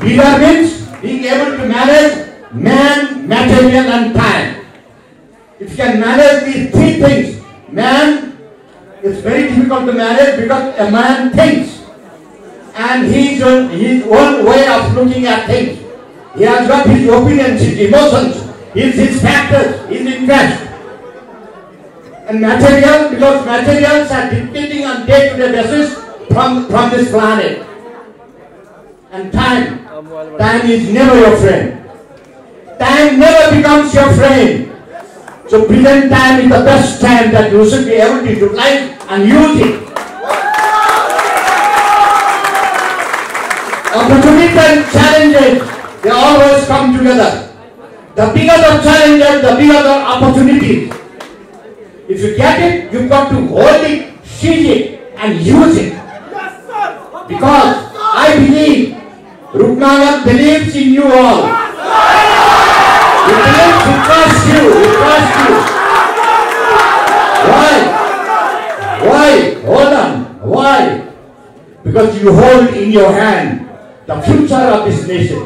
Leader means being able to manage man, material and time. If you can manage these three things, man, it's very difficult to manage because a man thinks. And his own way of looking at things. He has got his opinions, his emotions, his factors, his interest. And material, because materials are dictating on day-to-day basis from this planet. And time is never your friend. Time never becomes your friend. So present time is the best time that you should be able to utilize and use it. Opportunities and challenges, they always come together. The bigger the challenges, the bigger the opportunities. If you get it, you've got to hold it, seize it, and use it. Because I believe, Rupnagar believes in you all. He believes, he trusts you, Why? Hold on. Why? Because you hold in your hand the future of this nation.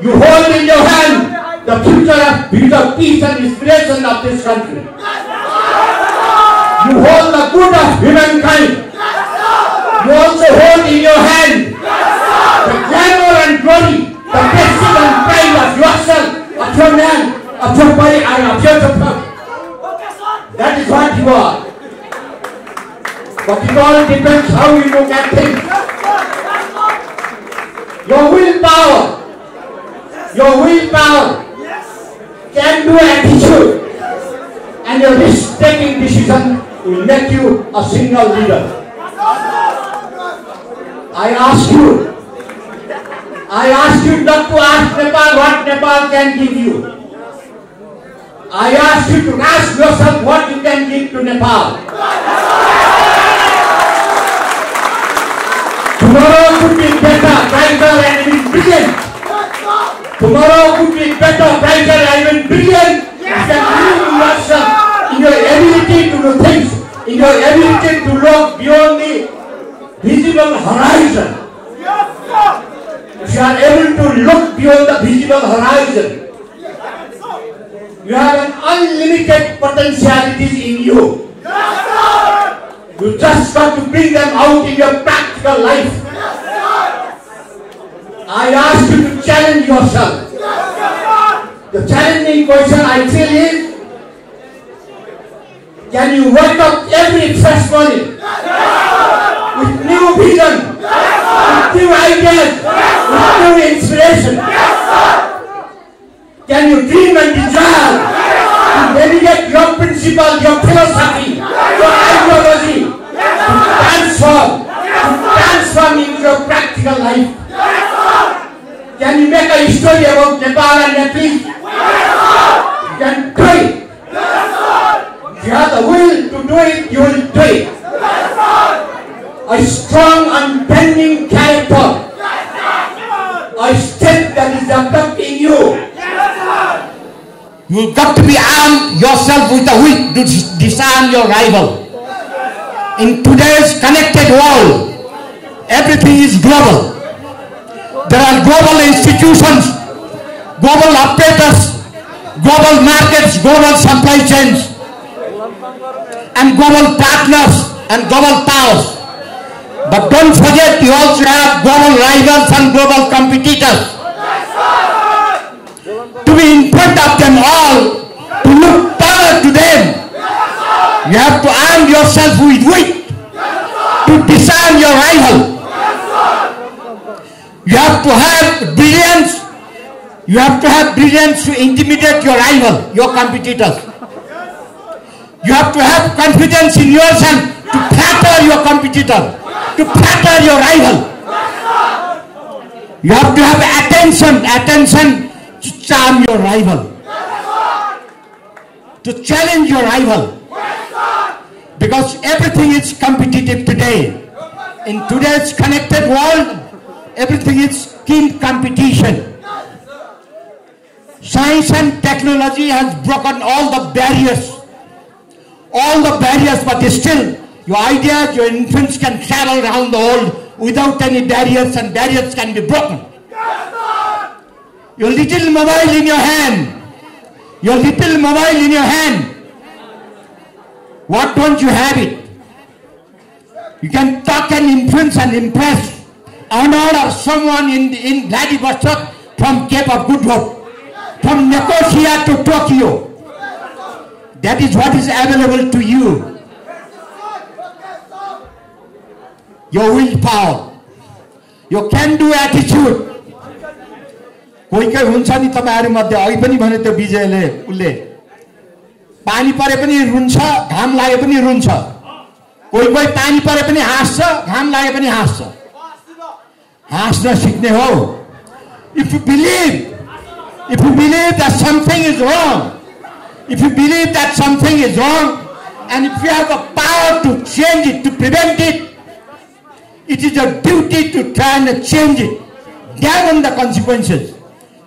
You hold in your hand the future of peace and inspiration of this country. You hold the good of humankind. You also hold in your hand the glamour and glory, the blessing and pride of yourself, of your man, of your body, and of your family. That is what you are. But it all depends how you look at things. Your willpower can do attitude, and your risk-taking decision will make you a single leader. I ask you not to ask Nepal what Nepal can give you. I ask you to ask yourself what you can give to Nepal. Tomorrow could be better, brighter and even brilliant. Tomorrow could be better, brighter and even brilliant. You can believe in yourself, in your ability to do things, in your ability to look beyond the visible horizon. If you are able to look beyond the visible horizon, you have an unlimited potentialities in you. You just got to bring them out in your practical life. I ask you to challenge yourself. The challenging question I feel is, can you wake up every fresh morning with new vision, with new ideas, with new inspiration? Can you dream and desire to navigate your principle, your philosophy, your ideology, to transform into your practical life? Can you make a story about Nepal and Nepal? You can do it. If you have the will to do it, you will do it. A strong, unbending character. A strength that is developed in you. You've got to be armed yourself with the wit to disarm your rival. In today's connected world, everything is global. There are global institutions, global operators, global markets, global supply chains, and global partners and global powers. But don't forget, you also have global rivals and global competitors. To be in front of them all, to look forward to them, You have to arm yourself with wit to disarm your rival. You have to have brilliance. You have to have brilliance to intimidate your rival, your competitors. You have to have confidence in yourself to flatter your competitor, to flatter your rival. You have to have attention to charm your rival, to challenge your rival. Because everything is competitive today. In today's connected world, everything is keen competition. Science and technology has broken all the barriers, but still your ideas, your influence can travel around the world without any barriers, and barriers can be broken. Your little mobile in your hand, what don't you have it? You can talk and influence and impress, honor someone in Vladivostok from Cape of Good Hope, from Nicosia to Tokyo. That is what is available to you. Your willpower, your can-do attitude. कोही हुन्छ नि तपाईहरु मध्ये अघि पनि भने त्यो विजयले उले पानी परे पनि रुन्छ, घाम लागे पनि रुन्छ. कोही पानी परे पनि हाँस्छ, घाम लागे पनि हाँस्छ. हाँस्न सिक्ने हो. If you believe that something is wrong, and if you have a power to change it, to prevent it, it is your duty to try and change it. Damn on the consequences.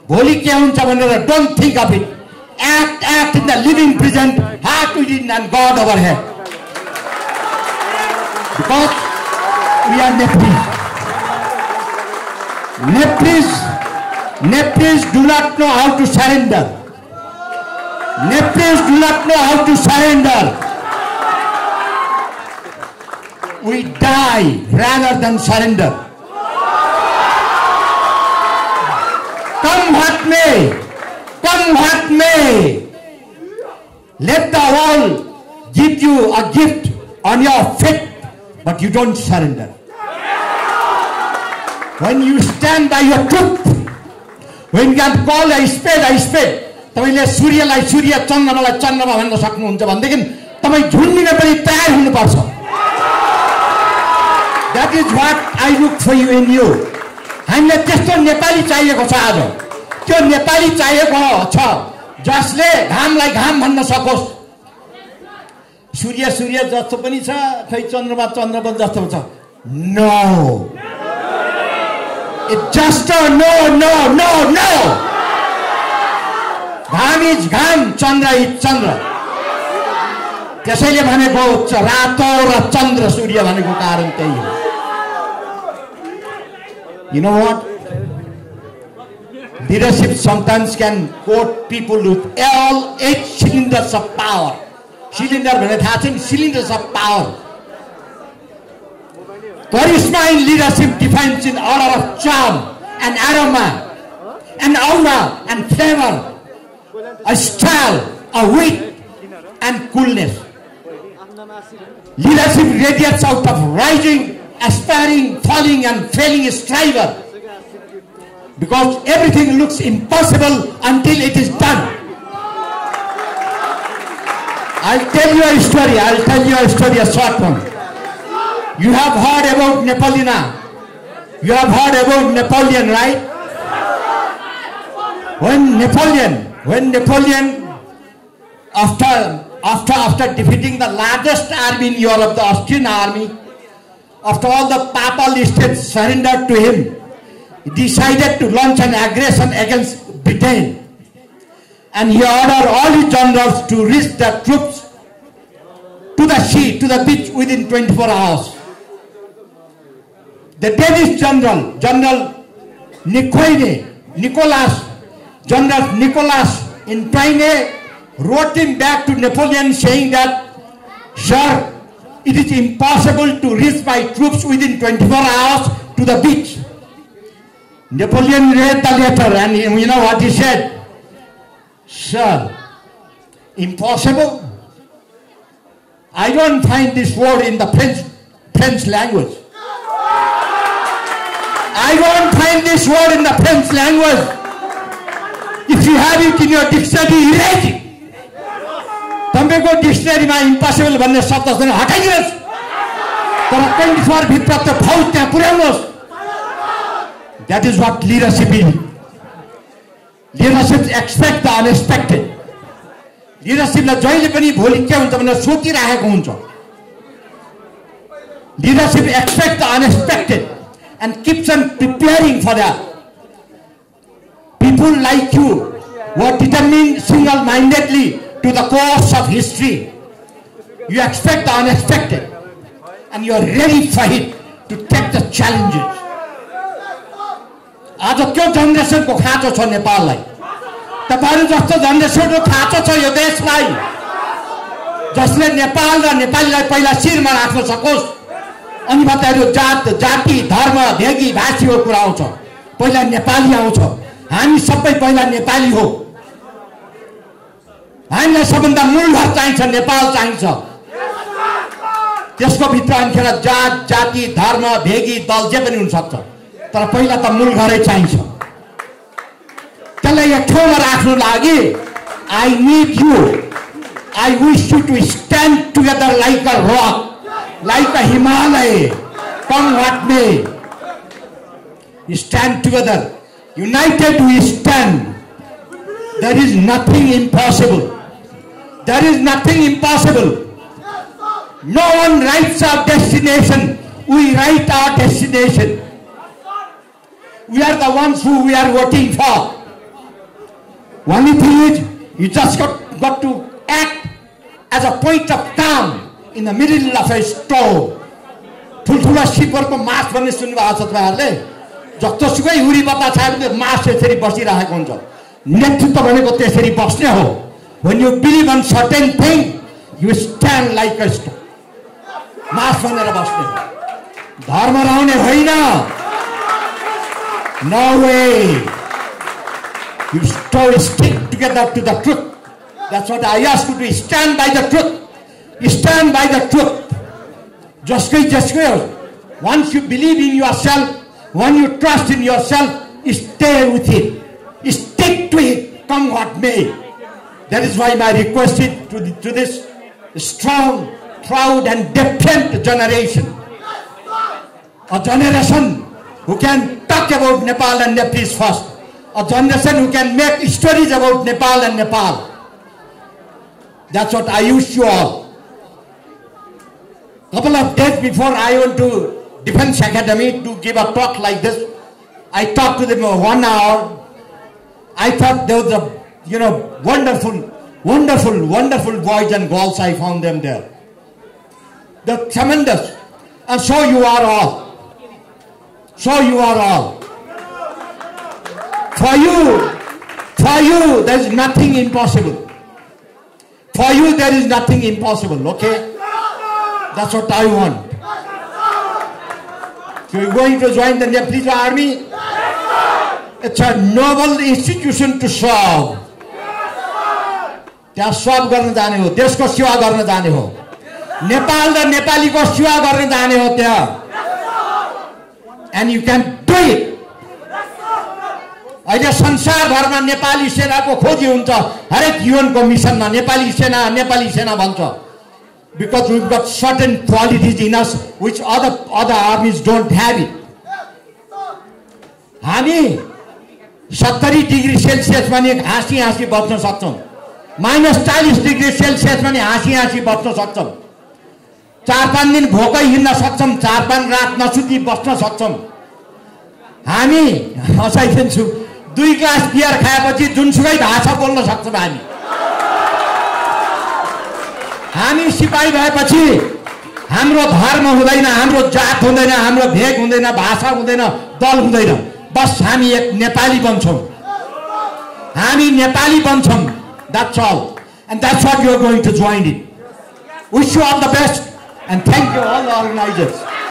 Boli kya huncha bhanera, don't think of it. Act in the living present, heart within and God overhead. Because we are Nepalese do not know how to surrender. Nepalese do not know how to surrender. We die rather than surrender. Come what may. Let the world give you a gift on your feet, but you don't surrender. When you stand by your truth, when you can call a spade, तपाईले सूर्यलाई सूर्य, चन्द्रमालाई चन्द्रमा भन्न सक्नुहुन्छ भनेदेखि तपाई झुन्डिन पनि तयार हुनुपर्छ. That is what I look for you in you. हामीलाई त्यस्तो नेपाली चाहिएको छ आज. त्यो नेपाली चाहिएको छ जसले घामलाई घाम भन्न सकोस्. सूर्य जस्तो पनि छ, खै चन्द्रमा जस्तो छ. No. It's just a no. घाम इज घाम, चन्द्र इज चन्द्र. त्यसैले भनेको रातो र चन्द्र सूर्य भनेको कारण त्यही हो. You know what? Leadership sometimes can quote people with all 8 cylinders of power. Cylinder भने थाहा छ नि, cylinders of power. Charisma in leadership defines in order of charm and aroma and aura and flavor, a style, a wit and coolness. Leadership radiates out of rising, aspiring, falling and failing striver, because everything looks impossible until it is done. I'll tell you a story, a short one. You have heard about Napoleon. You have heard about Napoleon, right? When Napoleon, after defeating the largest army in Europe, the Austrian army, after all the papal states surrendered to him, he decided to launch an aggression against Britain. And he ordered all his generals to reach the troops to the sea, to the beach within 24 hours. The Danish General Nicolas in Tyne wrote him back to Napoleon saying that, "Sir, it is impossible to reach my troops within 24 hours to the beach." Napoleon read the letter and you know what he said? "Sir, impossible? I don't find this word in the French language. I don't find this word in the French language. If you have it in your dictionary, erase it. तपाईको डिक्सनरीमा impossible भन्ने शब्द छैन, हटाइदिनुहोस्। तर 24 भित्र त फौज त्यहाँ पुर्याउनुहोस्। That is what leadership is. Leadership expect the unexpected. Leadershipलाई जहिले पनि भोलि के हुन्छ भनेर सोचिरहेको हुन्छ। Leadership expect the unexpected and keeps on preparing for that. People like you were determined single-mindedly to the course of history. You expect the unexpected and you are ready for it to take the challenges. आज क्यों generation को खाँचो छ नेपाललाई? तपाईहरु जस्तो जनरेसनको खाँचो छ यो देशलाई, जसले नेपाल र नेपालीलाई पहिला शिरमा राख्न सकोस्। अनि बताइयो जाति धर्म भेगी भाषीको कुरा आउँछ, पहिला नेपाली आउँछ। हामी सबै पहिला नेपाली हो। हामीलाई सबभन्दा मूल घर चाहिन्छ, नेपाल चाहिन्छ। त्यसको भित्र अन्खेर जात जाति धर्म भेगी दल जे पनि हुन सक्छ, तर पहिला त मूल घरै चाहिन्छ। त्यसलाई एक ठाउँमा राख्नु लागि I need you. I wish you to stand together like a rock, like a Himalaya, come what may. Stand together, united we stand. There is nothing impossible. There is nothing impossible. No one writes our destination. We write our destination. We are the ones who we are voting for. Only thing is, you just got to act as a point of calm in the middle of a storm. ठुल्ठुला शिखरको मास भन्ने सुन्नुभएको छ तपाईहरुले? जस्तोसुकै हुरी बतास आयो मास यसरी बसिरहेको हुन्छ। नेतृत्व भनेको त्यसरी बस्ने हो। When you believe on certain thing, you stand like a stone. मास भनेर बस्ने हो, धर्म रहने होइन। No way. You stick together to the truth. That's what I ask you to stand by the truth. Stand by the truth. Just once you believe in yourself, when you trust in yourself, stay with it. Stick to it, come what may. That is why my request is to this strong, proud and defiant generation. A generation who can talk about Nepal and Nepalese first. A generation who can make stories about Nepal and Nepal. That's what I wish you all. Couple of days before I went to Defense Academy to give a talk like this, I talked to them for 1 hour. I thought there was a, wonderful boys and girls. I found them there. They're tremendous. And so you are all. So you are all. For you, there is nothing impossible. For you, there is nothing impossible, okay? That's what I want. So you're going to join the Nepalese army? It's a noble institution to serve. त्यहाँ सर्व गर्न जाने हो, देशको सेवा गर्न जाने हो, नेपाल र नेपालीको सेवा गर्न जाने हो त्यहाँ। And you can do it. अहिले संसारभरमा नेपाली सेनाको खोजी हुन्छ, हरेक युएनको मिसनमा नेपाली सेना भन्छ। Because we've got certain qualities in us which other armies don't have it. हामी 70 डिग्री सेल्सियसमा नि हाँसी बस्न सक्छौं, -40 डिग्री सेल्सियसमा नि हाँसी बस्न सक्छौं, 4-5 दिन भोकै हिँड्न सक्छौं, 4-5 रात नसुती बस्न सक्छौं। हामी हँसाइदिन्छु, 2 ग्लास बियर खाएपछि जुनसुकै भाषा बोल्न सक्छौं। हामी सिपाही भएपछि हाम्रो धर्म हुँदैन, हाम्रो जात हुँदैन, हाम्रो भेग हुँदैन, भाषा हुँदैन, दल हुँदैन, बस हामी एक नेपाली बन्छौं। हामी Nepali बन्छौं, that's all, and that's what you are going to join it. Wish you all the best and thank you all the organizers.